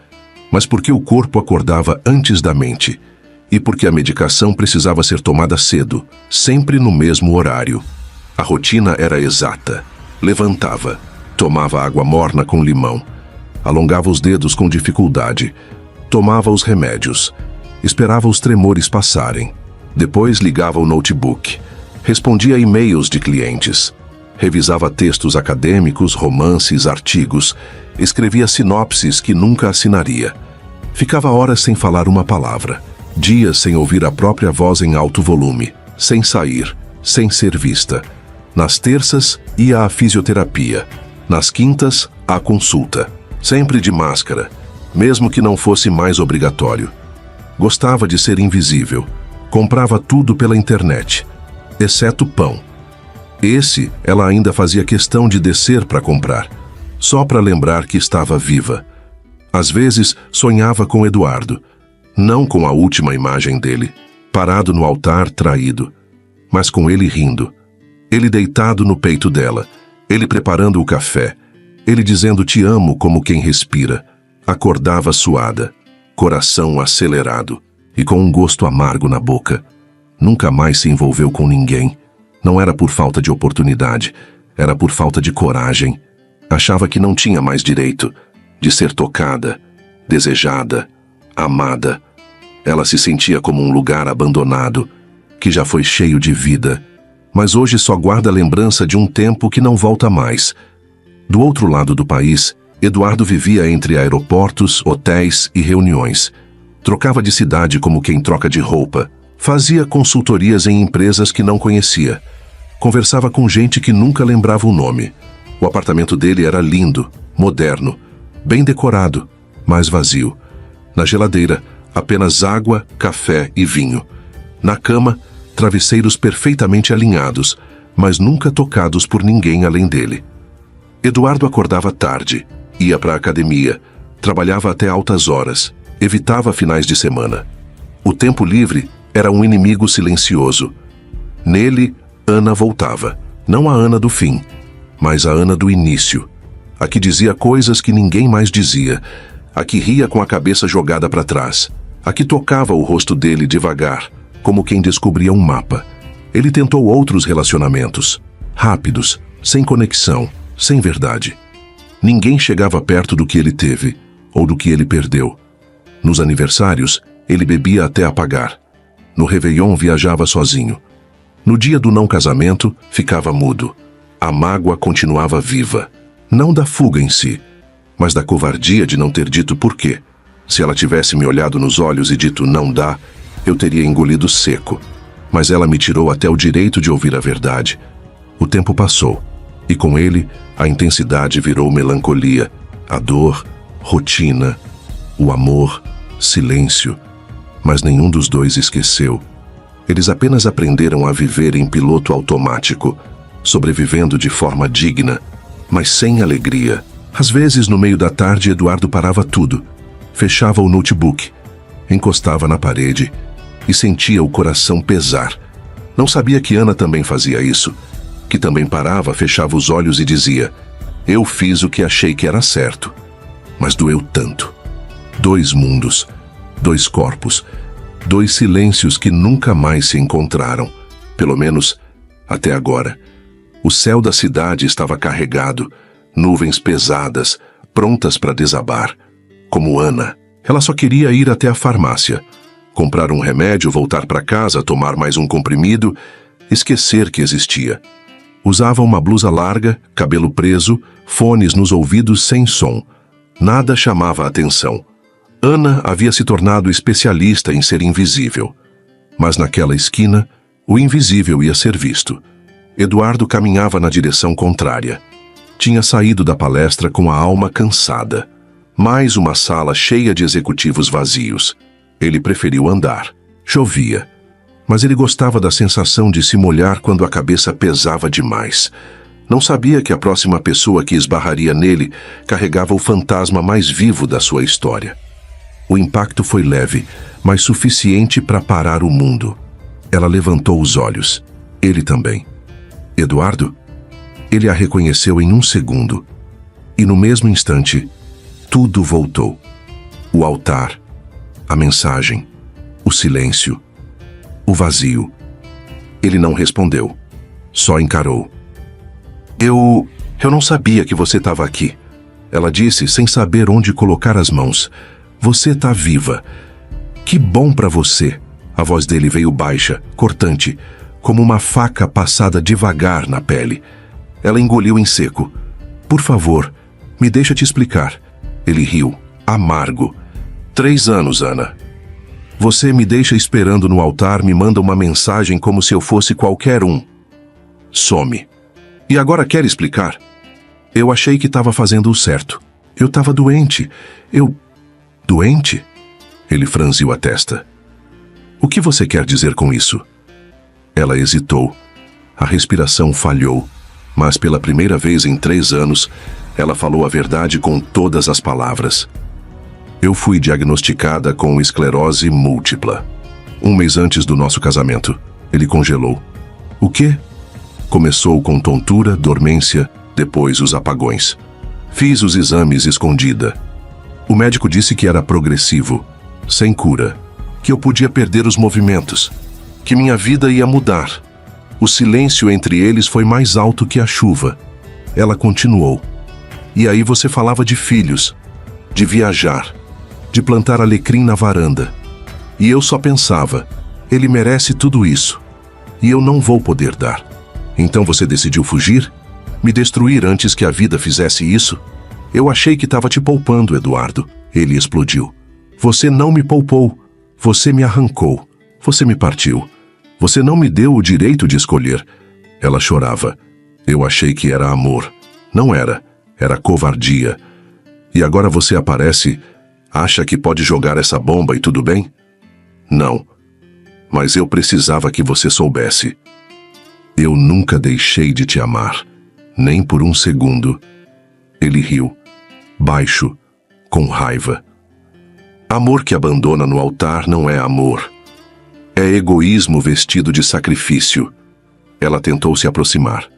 mas porque o corpo acordava antes da mente, e porque a medicação precisava ser tomada cedo, sempre no mesmo horário. A rotina era exata. Levantava, tomava água morna com limão, alongava os dedos com dificuldade, tomava os remédios, esperava os tremores passarem. Depois ligava o notebook, respondia e-mails de clientes, revisava textos acadêmicos, romances, artigos, escrevia sinopses que nunca assinaria. Ficava horas sem falar uma palavra, dias sem ouvir a própria voz em alto volume, sem sair, sem ser vista. Nas terças, ia à fisioterapia. Nas quintas, à consulta. Sempre de máscara, mesmo que não fosse mais obrigatório. Gostava de ser invisível. Comprava tudo pela internet, exceto pão. Esse, ela ainda fazia questão de descer para comprar, só para lembrar que estava viva. Às vezes, sonhava com Eduardo, não com a última imagem dele, parado no altar traído, mas com ele rindo. Ele deitado no peito dela, ele preparando o café, ele dizendo "te amo" como quem respira. Acordava suada, coração acelerado e com um gosto amargo na boca. Nunca mais se envolveu com ninguém. Não era por falta de oportunidade, era por falta de coragem. Achava que não tinha mais direito de ser tocada, desejada, amada. Ela se sentia como um lugar abandonado, que já foi cheio de vida, mas hoje só guarda a lembrança de um tempo que não volta mais. Do outro lado do país, Eduardo vivia entre aeroportos, hotéis e reuniões. Trocava de cidade como quem troca de roupa. Fazia consultorias em empresas que não conhecia. Conversava com gente que nunca lembrava o nome. O apartamento dele era lindo, moderno, bem decorado, mas vazio. Na geladeira, apenas água, café e vinho. Na cama, travesseiros perfeitamente alinhados, mas nunca tocados por ninguém além dele. Eduardo acordava tarde, ia para a academia, trabalhava até altas horas, evitava finais de semana. O tempo livre era um inimigo silencioso. Nele, Ana voltava. Não a Ana do fim, mas a Ana do início. A que dizia coisas que ninguém mais dizia. A que ria com a cabeça jogada para trás. A que tocava o rosto dele devagar, como quem descobria um mapa. Ele tentou outros relacionamentos. Rápidos, sem conexão, sem verdade. Ninguém chegava perto do que ele teve, ou do que ele perdeu. Nos aniversários, ele bebia até apagar. No Réveillon viajava sozinho. No dia do não casamento, ficava mudo. A mágoa continuava viva. Não da fuga em si, mas da covardia de não ter dito por quê. Se ela tivesse me olhado nos olhos e dito "não dá", eu teria engolido seco. Mas ela me tirou até o direito de ouvir a verdade. O tempo passou, e com ele, a intensidade virou melancolia, a dor, rotina, o amor, silêncio. Mas nenhum dos dois esqueceu. Eles apenas aprenderam a viver em piloto automático, sobrevivendo de forma digna, mas sem alegria. Às vezes, no meio da tarde, Eduardo parava tudo, fechava o notebook, encostava na parede e sentia o coração pesar. Não sabia que Ana também fazia isso, que também parava, fechava os olhos e dizia: "Eu fiz o que achei que era certo", mas doeu tanto. 2 mundos, 2 corpos, 2 silêncios que nunca mais se encontraram, pelo menos até agora. O céu da cidade estava carregado, nuvens pesadas, prontas para desabar. Como Ana, ela só queria ir até a farmácia, comprar um remédio, voltar para casa, tomar mais um comprimido, esquecer que existia. Usava uma blusa larga, cabelo preso, fones nos ouvidos sem som. Nada chamava a atenção. Ana havia se tornado especialista em ser invisível. Mas naquela esquina, o invisível ia ser visto. Eduardo caminhava na direção contrária. Tinha saído da palestra com a alma cansada. Mais uma sala cheia de executivos vazios. Ele preferiu andar. Chovia. Mas ele gostava da sensação de se molhar quando a cabeça pesava demais. Não sabia que a próxima pessoa que esbarraria nele carregava o fantasma mais vivo da sua história. O impacto foi leve, mas suficiente para parar o mundo. Ela levantou os olhos. Ele também. Eduardo? Ele a reconheceu em um segundo. E no mesmo instante, tudo voltou. O altar, a mensagem, o silêncio, o vazio. Ele não respondeu. Só encarou. Eu não sabia que você estava aqui. Ela disse, sem saber onde colocar as mãos. Você está viva. Que bom para você. A voz dele veio baixa, cortante, como uma faca passada devagar na pele. Ela engoliu em seco. Por favor, me deixa te explicar. Ele riu, amargo. 3 anos, Ana. Você me deixa esperando no altar, me manda uma mensagem como se eu fosse qualquer um. Some. E agora quer explicar? Eu achei que estava fazendo o certo. Eu estava doente. Doente? Ele franziu a testa. O que você quer dizer com isso? Ela hesitou. A respiração falhou, mas pela primeira vez em 3 anos, ela falou a verdade com todas as palavras. Eu fui diagnosticada com esclerose múltipla. 1 mês antes do nosso casamento. Ele congelou. O quê? Começou com tontura, dormência, depois os apagões. Fiz os exames escondida. O médico disse que era progressivo, sem cura, que eu podia perder os movimentos, que minha vida ia mudar. O silêncio entre eles foi mais alto que a chuva. Ela continuou. E aí você falava de filhos, de viajar, de plantar alecrim na varanda. E eu só pensava, ele merece tudo isso. E eu não vou poder dar. Então você decidiu fugir? Me destruir antes que a vida fizesse isso? Eu achei que estava te poupando, Eduardo. Ele explodiu. Você não me poupou. Você me arrancou. Você me partiu. Você não me deu o direito de escolher. Ela chorava. Eu achei que era amor. Não era. Era covardia. E agora você aparece, acha que pode jogar essa bomba e tudo bem? Não. Mas eu precisava que você soubesse. Eu nunca deixei de te amar, nem por um segundo. Ele riu, baixo, com raiva. Amor que abandona no altar não é amor. É egoísmo vestido de sacrifício. Ela tentou se aproximar.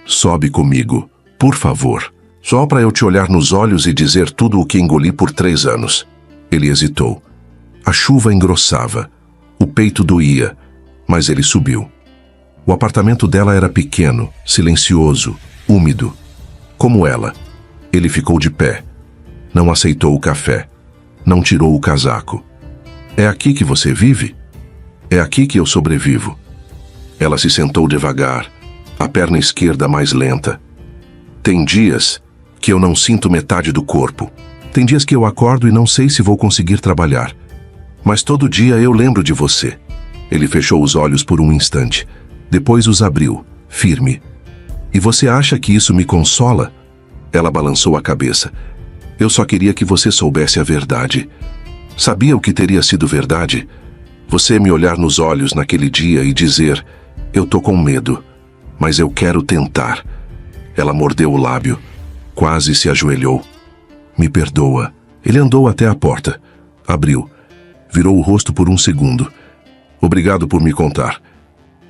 Sobe comigo, por favor. Só para eu te olhar nos olhos e dizer tudo o que engoli por 3 anos. Ele hesitou. A chuva engrossava. O peito doía, mas ele subiu. O apartamento dela era pequeno, silencioso, úmido. Como ela. Ele ficou de pé. Não aceitou o café. Não tirou o casaco. É aqui que você vive? É aqui que eu sobrevivo. Ela se sentou devagar, a perna esquerda mais lenta. Tem dias que eu não sinto metade do corpo. Tem dias que eu acordo e não sei se vou conseguir trabalhar. Mas todo dia eu lembro de você. Ele fechou os olhos por um instante. Depois os abriu, firme. E você acha que isso me consola? Ela balançou a cabeça. Eu só queria que você soubesse a verdade. Sabia o que teria sido verdade? Você me olhar nos olhos naquele dia e dizer, eu tô com medo, mas eu quero tentar. Ela mordeu o lábio, quase se ajoelhou. Me perdoa. Ele andou até a porta. Abriu. Virou o rosto por um segundo. Obrigado por me contar.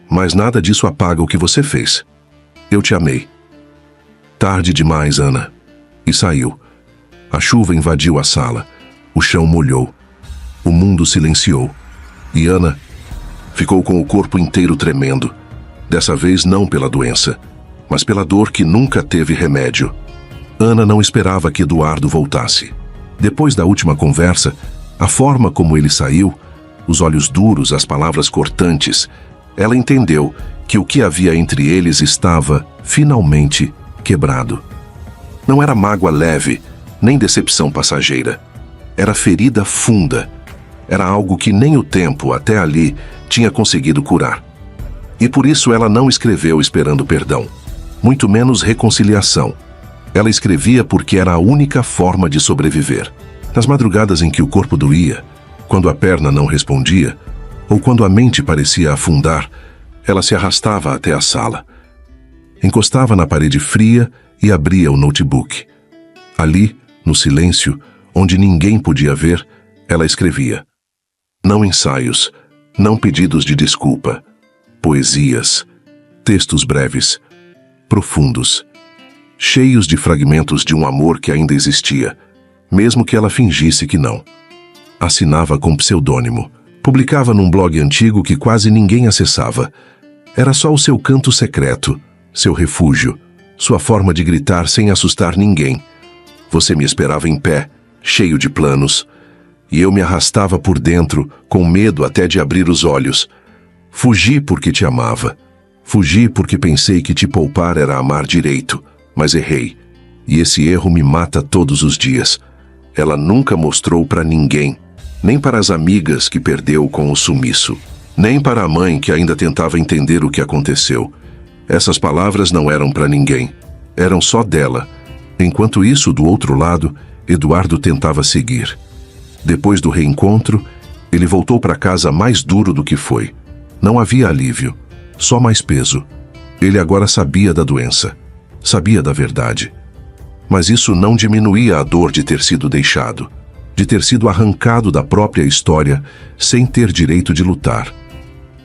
Mas nada disso apaga o que você fez. Eu te amei. Tarde demais, Ana. E saiu. A chuva invadiu a sala. O chão molhou. O mundo silenciou. E Ana ficou com o corpo inteiro tremendo. Dessa vez não pela doença, mas pela dor que nunca teve remédio. Ana não esperava que Eduardo voltasse. Depois da última conversa, a forma como ele saiu, os olhos duros, as palavras cortantes, ela entendeu que o que havia entre eles estava, finalmente, quebrado. Não era mágoa leve, nem decepção passageira. Era ferida funda. Era algo que nem o tempo, até ali, tinha conseguido curar. E por isso ela não escreveu esperando perdão, muito menos reconciliação. Ela escrevia porque era a única forma de sobreviver. Nas madrugadas em que o corpo doía, quando a perna não respondia, ou quando a mente parecia afundar, ela se arrastava até a sala. Encostava na parede fria e abria o notebook. Ali, no silêncio, onde ninguém podia ver, ela escrevia. Não ensaios, não pedidos de desculpa. Poesias, textos breves, profundos, cheios de fragmentos de um amor que ainda existia, mesmo que ela fingisse que não. Assinava com pseudônimo. Publicava num blog antigo que quase ninguém acessava. Era só o seu canto secreto, seu refúgio, sua forma de gritar sem assustar ninguém. Você me esperava em pé, cheio de planos, e eu me arrastava por dentro, com medo até de abrir os olhos. Fugi porque te amava. Fugi porque pensei que te poupar era amar direito, mas errei. E esse erro me mata todos os dias. Ela nunca mostrou para ninguém, nem para as amigas que perdeu com o sumiço, nem para a mãe que ainda tentava entender o que aconteceu. Essas palavras não eram para ninguém, eram só dela. Enquanto isso, do outro lado, Eduardo tentava seguir. Depois do reencontro, ele voltou para casa mais duro do que foi. Não havia alívio, só mais peso. Ele agora sabia da doença, sabia da verdade. Mas isso não diminuía a dor de ter sido deixado, de ter sido arrancado da própria história sem ter direito de lutar.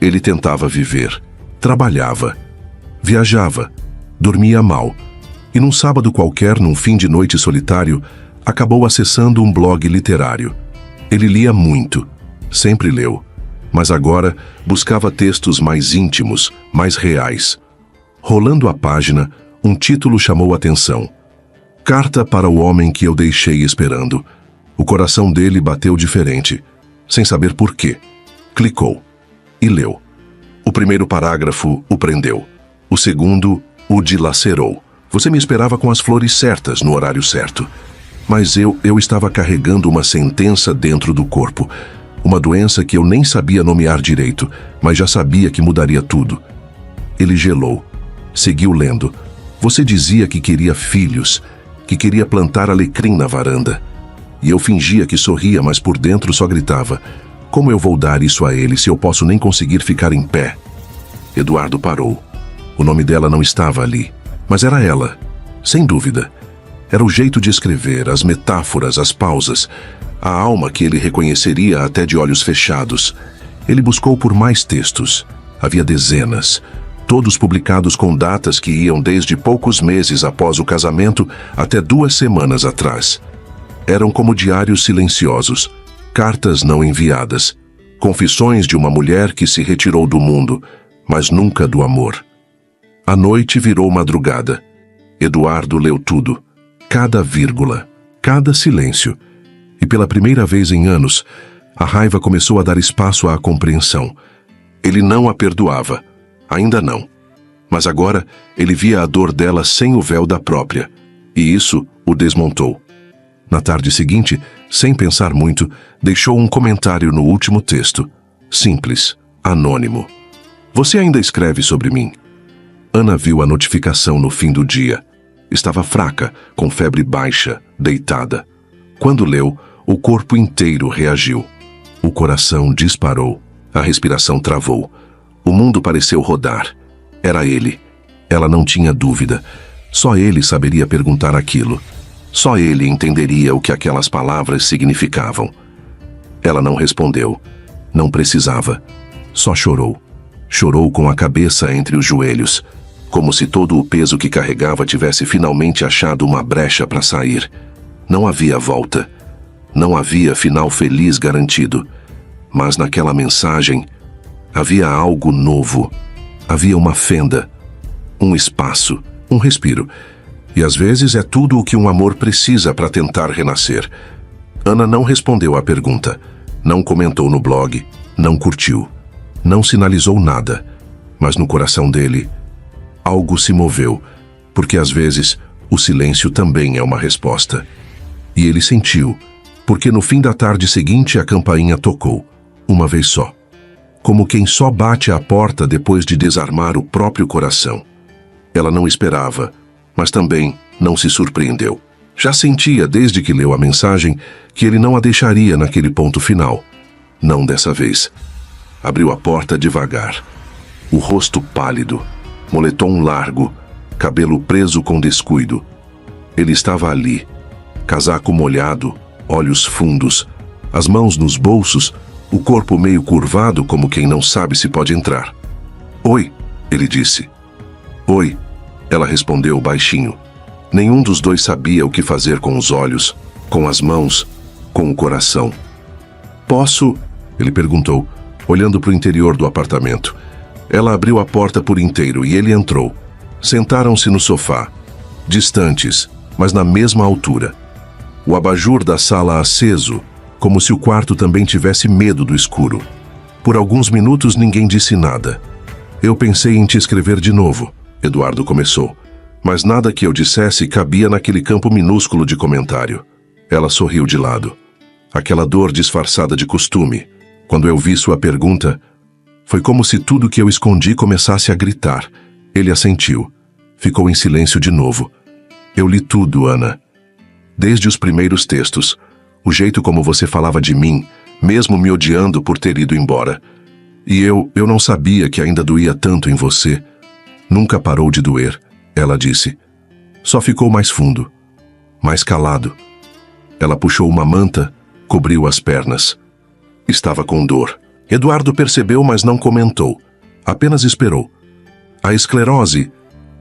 Ele tentava viver, trabalhava, viajava, dormia mal, e num sábado qualquer, num fim de noite solitário, acabou acessando um blog literário. Ele lia muito, sempre leu, mas agora buscava textos mais íntimos, mais reais. Rolando a página, um título chamou a atenção. Carta para o homem que eu deixei esperando. O coração dele bateu diferente, sem saber por quê. Clicou e leu. O primeiro parágrafo o prendeu. O segundo o dilacerou. Você me esperava com as flores certas, no horário certo. Mas eu estava carregando uma sentença dentro do corpo. Uma doença que eu nem sabia nomear direito, mas já sabia que mudaria tudo. Ele gelou. Seguiu lendo. Você dizia que queria filhos, que queria plantar alecrim na varanda. E eu fingia que sorria, mas por dentro só gritava. Como eu vou dar isso a ele se eu posso nem conseguir ficar em pé? Eduardo parou. O nome dela não estava ali, mas era ela, sem dúvida. Era o jeito de escrever, as metáforas, as pausas, a alma que ele reconheceria até de olhos fechados. Ele buscou por mais textos. Havia dezenas, todos publicados com datas que iam desde poucos meses após o casamento até 2 semanas atrás. Eram como diários silenciosos, cartas não enviadas, confissões de uma mulher que se retirou do mundo, mas nunca do amor. A noite virou madrugada. Eduardo leu tudo, cada vírgula, cada silêncio. E pela primeira vez em anos, a raiva começou a dar espaço à compreensão. Ele não a perdoava, ainda não. Mas agora ele via a dor dela sem o véu da própria, e isso o desmontou. Na tarde seguinte, sem pensar muito, deixou um comentário no último texto. Simples, anônimo. Você ainda escreve sobre mim? Ana viu a notificação no fim do dia. Estava fraca, com febre baixa, deitada. Quando leu, o corpo inteiro reagiu. O coração disparou. A respiração travou. O mundo pareceu rodar. Era ele. Ela não tinha dúvida. Só ele saberia perguntar aquilo. Só ele entenderia o que aquelas palavras significavam. Ela não respondeu. Não precisava. Só chorou. Chorou com a cabeça entre os joelhos, como se todo o peso que carregava tivesse finalmente achado uma brecha para sair. Não havia volta. Não havia final feliz garantido. Mas naquela mensagem havia algo novo. Havia uma fenda, um espaço, um respiro. E às vezes é tudo o que um amor precisa para tentar renascer. Ana não respondeu à pergunta, não comentou no blog, não curtiu, não sinalizou nada. Mas no coração dele, algo se moveu, porque às vezes o silêncio também é uma resposta. E ele sentiu, porque no fim da tarde seguinte a campainha tocou, uma vez só. Como quem só bate à porta depois de desarmar o próprio coração. Ela não esperava, mas também não se surpreendeu. Já sentia, desde que leu a mensagem, que ele não a deixaria naquele ponto final. Não dessa vez. Abriu a porta devagar. O rosto pálido, moletom largo, cabelo preso com descuido. Ele estava ali, casaco molhado, olhos fundos, as mãos nos bolsos, o corpo meio curvado como quem não sabe se pode entrar. "Oi", ele disse. "Oi", ela respondeu baixinho. Nenhum dos dois sabia o que fazer com os olhos, com as mãos, com o coração. "Posso?", ele perguntou, olhando para o interior do apartamento. Ela abriu a porta por inteiro e ele entrou. Sentaram-se no sofá, distantes, mas na mesma altura. O abajur da sala aceso, como se o quarto também tivesse medo do escuro. Por alguns minutos ninguém disse nada. "Eu pensei em te escrever de novo", Eduardo começou. Mas nada que eu dissesse cabia naquele campo minúsculo de comentário. Ela sorriu de lado. Aquela dor disfarçada de costume. Quando eu vi sua pergunta, foi como se tudo que eu escondi começasse a gritar. Ele assentiu. Ficou em silêncio de novo. "Eu li tudo, Ana. Desde os primeiros textos. O jeito como você falava de mim, mesmo me odiando por ter ido embora. E eu não sabia que ainda doía tanto em você. Nunca parou de doer", ela disse. Só ficou mais fundo, mais calado. Ela puxou uma manta, cobriu as pernas. Estava com dor. Eduardo percebeu, mas não comentou. Apenas esperou. "A esclerose,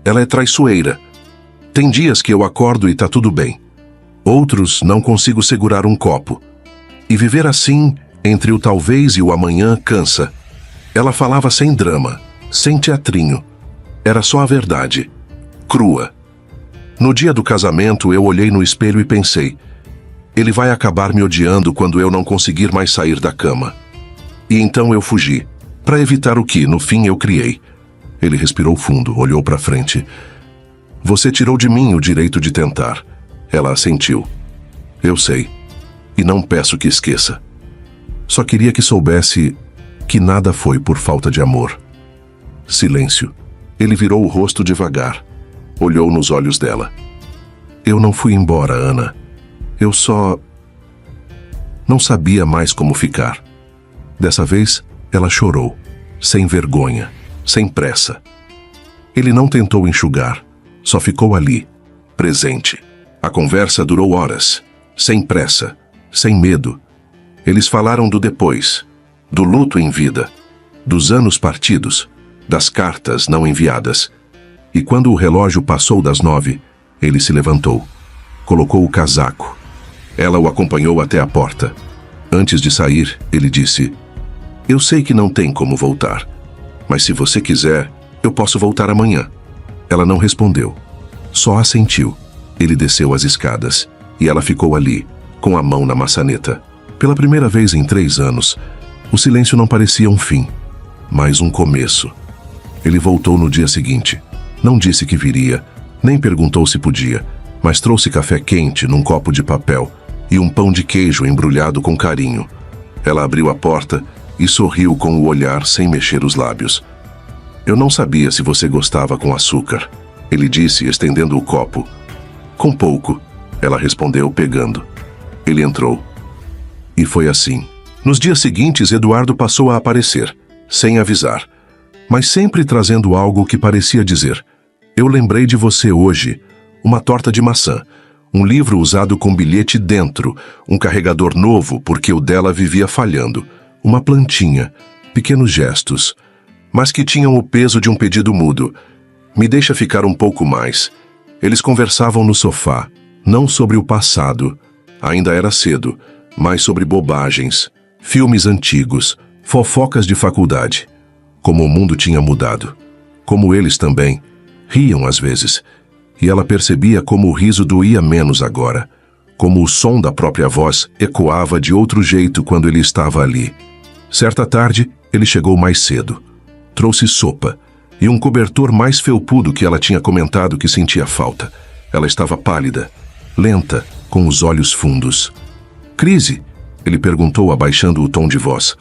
ela é traiçoeira. Tem dias que eu acordo e tá tudo bem. Outros não consigo segurar um copo. E viver assim, entre o talvez e o amanhã, cansa." Ela falava sem drama, sem teatrinho. Era só a verdade, crua. No dia do casamento, eu olhei no espelho e pensei: ele vai acabar me odiando quando eu não conseguir mais sair da cama. E então eu fugi, para evitar o que, no fim, eu criei. Ele respirou fundo, olhou para frente. "Você tirou de mim o direito de tentar." Ela assentiu. "Eu sei. E não peço que esqueça. Só queria que soubesse que nada foi por falta de amor." Silêncio. Ele virou o rosto devagar. Olhou nos olhos dela. "Eu não fui embora, Ana. Eu só... não sabia mais como ficar." Dessa vez, ela chorou. Sem vergonha. Sem pressa. Ele não tentou enxugar. Só ficou ali. Presente. A conversa durou horas. Sem pressa. Sem medo. Eles falaram do depois. Do luto em vida. Dos anos partidos. Das cartas não enviadas. E quando o relógio passou das 9, ele se levantou. Colocou o casaco. Ela o acompanhou até a porta. Antes de sair, ele disse: "Eu sei que não tem como voltar. Mas se você quiser, eu posso voltar amanhã." Ela não respondeu. Só assentiu. Ele desceu as escadas. E ela ficou ali, com a mão na maçaneta. Pela primeira vez em 3 anos, o silêncio não parecia um fim, mas um começo. Ele voltou no dia seguinte. Não disse que viria, nem perguntou se podia, mas trouxe café quente num copo de papel e um pão de queijo embrulhado com carinho. Ela abriu a porta e sorriu com o olhar sem mexer os lábios. "Eu não sabia se você gostava com açúcar", ele disse, estendendo o copo. "Com pouco", ela respondeu, pegando. Ele entrou. E foi assim. Nos dias seguintes, Eduardo passou a aparecer, sem avisar, mas sempre trazendo algo que parecia dizer: "Eu lembrei de você hoje." Uma torta de maçã, um livro usado com bilhete dentro, um carregador novo porque o dela vivia falhando, uma plantinha, pequenos gestos, mas que tinham o peso de um pedido mudo. "Me deixa ficar um pouco mais." Eles conversavam no sofá, não sobre o passado, ainda era cedo, mas sobre bobagens, filmes antigos, fofocas de faculdade. Como o mundo tinha mudado. Como eles também. Riam às vezes. E ela percebia como o riso doía menos agora. Como o som da própria voz ecoava de outro jeito quando ele estava ali. Certa tarde, ele chegou mais cedo. Trouxe sopa e um cobertor mais felpudo que ela tinha comentado que sentia falta. Ela estava pálida, lenta, com os olhos fundos. Crise? Ele perguntou, abaixando o tom de voz.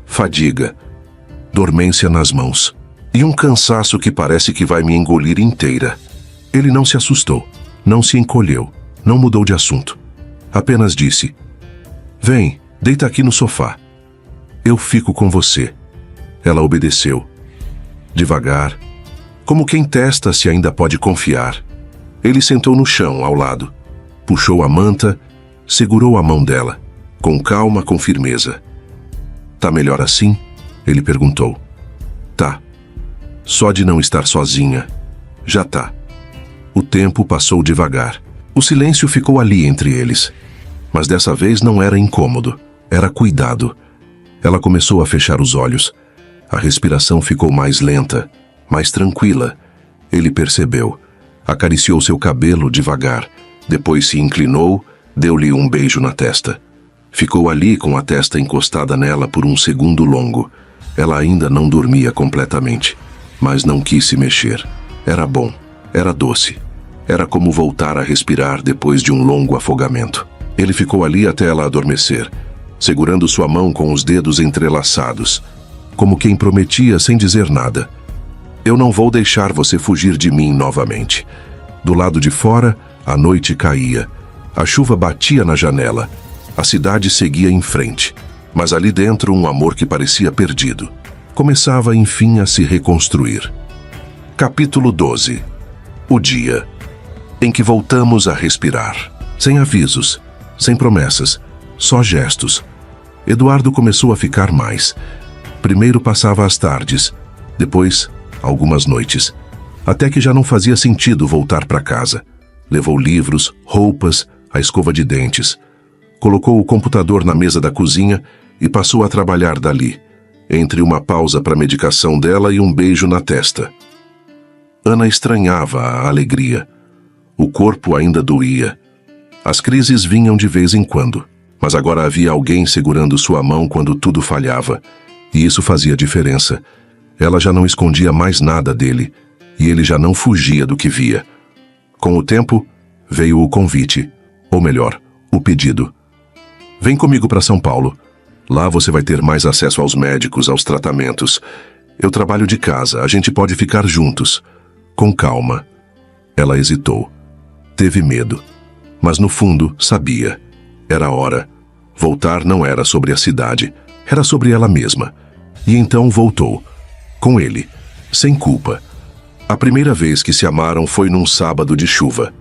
Fadiga. Dormência nas mãos. E um cansaço que parece que vai me engolir inteira. Ele não se assustou, não se encolheu, não mudou de assunto. Apenas disse: Vem, deita aqui no sofá. Eu fico com você. Ela obedeceu. Devagar, como quem testa se ainda pode confiar. Ele sentou no chão, ao lado. Puxou a manta, segurou a mão dela, com calma, com firmeza. Tá melhor assim? Ele perguntou. Tá. Só de não estar sozinha. Já tá. O tempo passou devagar. O silêncio ficou ali entre eles. Mas dessa vez não era incômodo, era cuidado. Ela começou a fechar os olhos. A respiração ficou mais lenta, mais tranquila. Ele percebeu. Acariciou seu cabelo devagar. Depois se inclinou, deu-lhe um beijo na testa. Ficou ali com a testa encostada nela por um segundo longo. Ela ainda não dormia completamente, mas não quis se mexer. Era bom, era doce. Era como voltar a respirar depois de um longo afogamento. Ele ficou ali até ela adormecer, segurando sua mão com os dedos entrelaçados, como quem prometia sem dizer nada. Eu não vou deixar você fugir de mim novamente. Do lado de fora, a noite caía. A chuva batia na janela. A cidade seguia em frente. Mas ali dentro, um amor que parecia perdido começava, enfim, a se reconstruir. Capítulo 12. O dia em que voltamos a respirar. Sem avisos, sem promessas, só gestos. Eduardo começou a ficar mais. Primeiro passava as tardes, depois algumas noites, até que já não fazia sentido voltar para casa. Levou livros, roupas, a escova de dentes. Colocou o computador na mesa da cozinha e passou a trabalhar dali, entre uma pausa para a medicação dela e um beijo na testa. Ana estranhava a alegria. O corpo ainda doía. As crises vinham de vez em quando, mas agora havia alguém segurando sua mão quando tudo falhava, e isso fazia diferença. Ela já não escondia mais nada dele, e ele já não fugia do que via. Com o tempo, veio o convite, ou melhor, o pedido. Vem comigo para São Paulo. Lá você vai ter mais acesso aos médicos, aos tratamentos. Eu trabalho de casa, a gente pode ficar juntos. Com calma. Ela hesitou. Teve medo. Mas no fundo, sabia. Era a hora. Voltar não era sobre a cidade, era sobre ela mesma. E então voltou. Com ele. Sem culpa. A primeira vez que se amaram foi num sábado de chuva.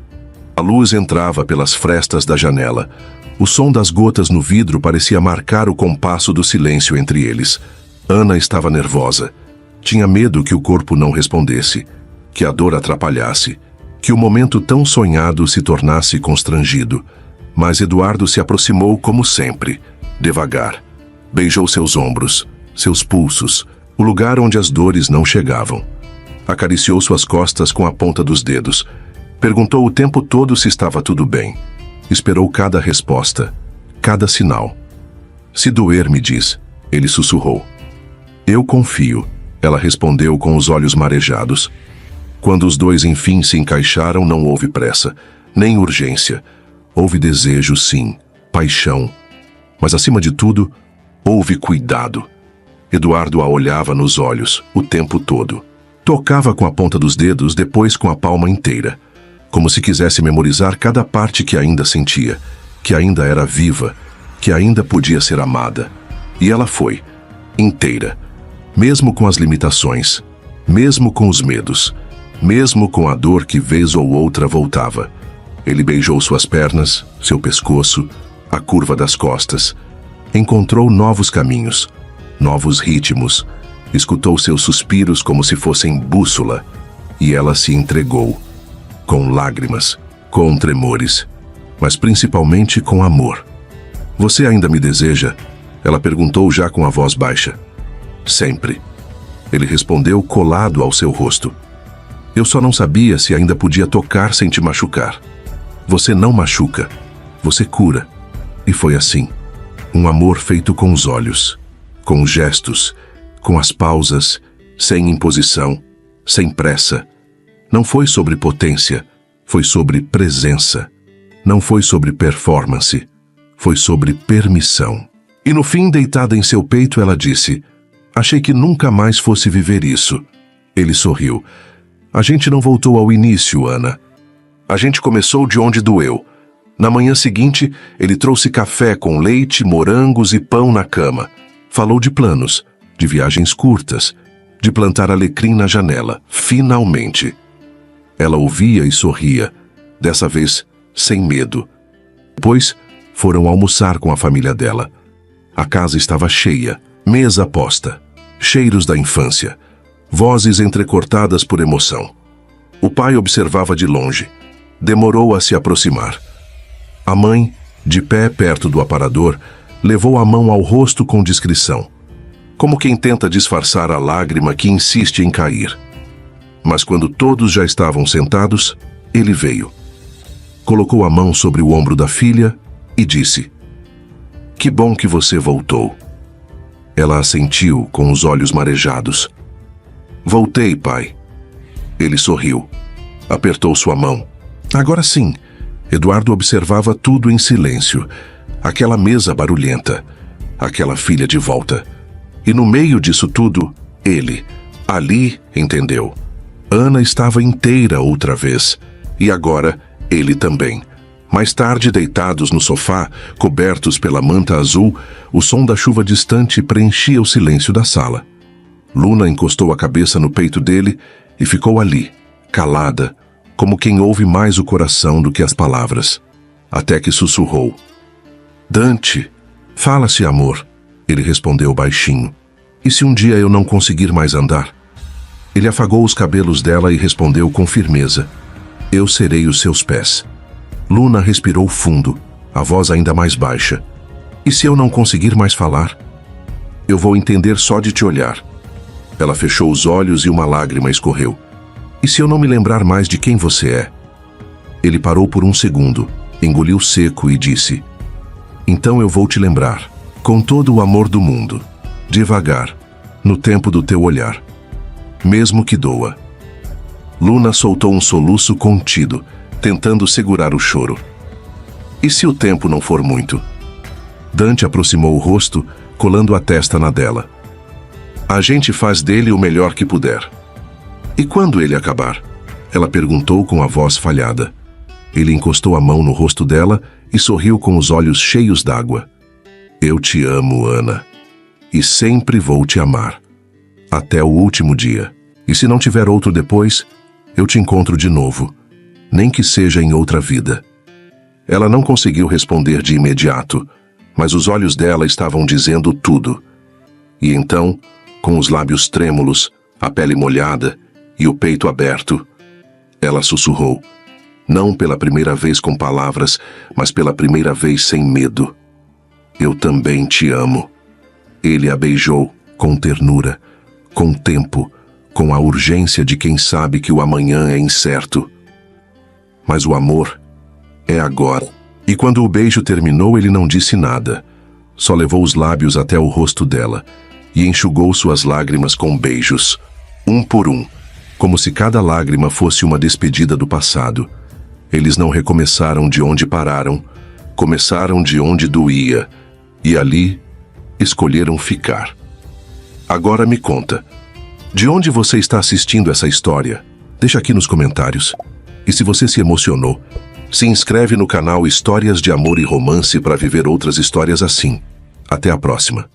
A luz entrava pelas frestas da janela. O som das gotas no vidro parecia marcar o compasso do silêncio entre eles. Ana estava nervosa. Tinha medo que o corpo não respondesse, que a dor atrapalhasse, que o momento tão sonhado se tornasse constrangido. Mas Eduardo se aproximou como sempre, devagar. Beijou seus ombros, seus pulsos, o lugar onde as dores não chegavam. Acariciou suas costas com a ponta dos dedos. Perguntou o tempo todo se estava tudo bem. Esperou cada resposta, cada sinal. Se doer, me diz, ele sussurrou. Eu confio, ela respondeu com os olhos marejados. Quando os dois enfim se encaixaram, não houve pressa, nem urgência. Houve desejo, sim, paixão. Mas acima de tudo, houve cuidado. Eduardo a olhava nos olhos, o tempo todo. Tocava com a ponta dos dedos, depois com a palma inteira. Como se quisesse memorizar cada parte que ainda sentia, que ainda era viva, que ainda podia ser amada. E ela foi, inteira, mesmo com as limitações, mesmo com os medos, mesmo com a dor que vez ou outra voltava. Ele beijou suas pernas, seu pescoço, a curva das costas. Encontrou novos caminhos, novos ritmos. Escutou seus suspiros como se fossem bússola. E ela se entregou. Com lágrimas, com tremores, mas principalmente com amor. Você ainda me deseja? Ela perguntou já com a voz baixa. Sempre. Ele respondeu colado ao seu rosto. Eu só não sabia se ainda podia tocar sem te machucar. Você não machuca, você cura. E foi assim. Um amor feito com os olhos, com os gestos, com as pausas, sem imposição, sem pressa. Não foi sobre potência, foi sobre presença. Não foi sobre performance, foi sobre permissão. E no fim, deitada em seu peito, ela disse: "Achei que nunca mais fosse viver isso." Ele sorriu. "A gente não voltou ao início, Ana. A gente começou de onde doeu." Na manhã seguinte, ele trouxe café com leite, morangos e pão na cama. Falou de planos, de viagens curtas, de plantar alecrim na janela. Finalmente. Ela ouvia e sorria, dessa vez sem medo. Depois, foram almoçar com a família dela. A casa estava cheia, mesa posta, cheiros da infância, vozes entrecortadas por emoção. O pai observava de longe. Demorou a se aproximar. A mãe, de pé perto do aparador, levou a mão ao rosto com discrição, como quem tenta disfarçar a lágrima que insiste em cair. Mas quando todos já estavam sentados, ele veio. Colocou a mão sobre o ombro da filha e disse: "Que bom que você voltou." Ela assentiu com os olhos marejados. "Voltei, pai." Ele sorriu. Apertou sua mão. Agora sim, Eduardo observava tudo em silêncio. Aquela mesa barulhenta, aquela filha de volta. E no meio disso tudo, ele, ali, entendeu. Ana estava inteira outra vez. E agora, ele também. Mais tarde, deitados no sofá, cobertos pela manta azul, o som da chuva distante preenchia o silêncio da sala. Luna encostou a cabeça no peito dele e ficou ali, calada, como quem ouve mais o coração do que as palavras. Até que sussurrou: "Dante, fala-se, amor." Ele respondeu baixinho: "E se um dia eu não conseguir mais andar?" Ele afagou os cabelos dela e respondeu com firmeza: "Eu serei os seus pés." Luna respirou fundo, a voz ainda mais baixa. "E se eu não conseguir mais falar?" "Eu vou entender só de te olhar." Ela fechou os olhos e uma lágrima escorreu. "E se eu não me lembrar mais de quem você é?" Ele parou por um segundo, engoliu seco e disse: "Então eu vou te lembrar, com todo o amor do mundo, devagar, no tempo do teu olhar, mesmo que doa." Luna soltou um soluço contido, tentando segurar o choro. "E se o tempo não for muito?" Dante aproximou o rosto, colando a testa na dela. "A gente faz dele o melhor que puder." "E quando ele acabar?" Ela perguntou com a voz falhada. Ele encostou a mão no rosto dela e sorriu com os olhos cheios d'água. "Eu te amo, Ana. E sempre vou te amar. Até o último dia. E se não tiver outro depois, eu te encontro de novo. Nem que seja em outra vida." Ela não conseguiu responder de imediato, mas os olhos dela estavam dizendo tudo. E então, com os lábios trêmulos, a pele molhada e o peito aberto, ela sussurrou, não pela primeira vez com palavras, mas pela primeira vez sem medo: "Eu também te amo." Ele a beijou com ternura, com tempo, com a urgência de quem sabe que o amanhã é incerto. Mas o amor é agora. E quando o beijo terminou, ele não disse nada. Só levou os lábios até o rosto dela e enxugou suas lágrimas com beijos, um por um, como se cada lágrima fosse uma despedida do passado. Eles não recomeçaram de onde pararam, começaram de onde doía, e ali escolheram ficar. Agora me conta, de onde você está assistindo essa história? Deixa aqui nos comentários. E se você se emocionou, se inscreve no canal Histórias de Amor e Romance para viver outras histórias assim. Até a próxima.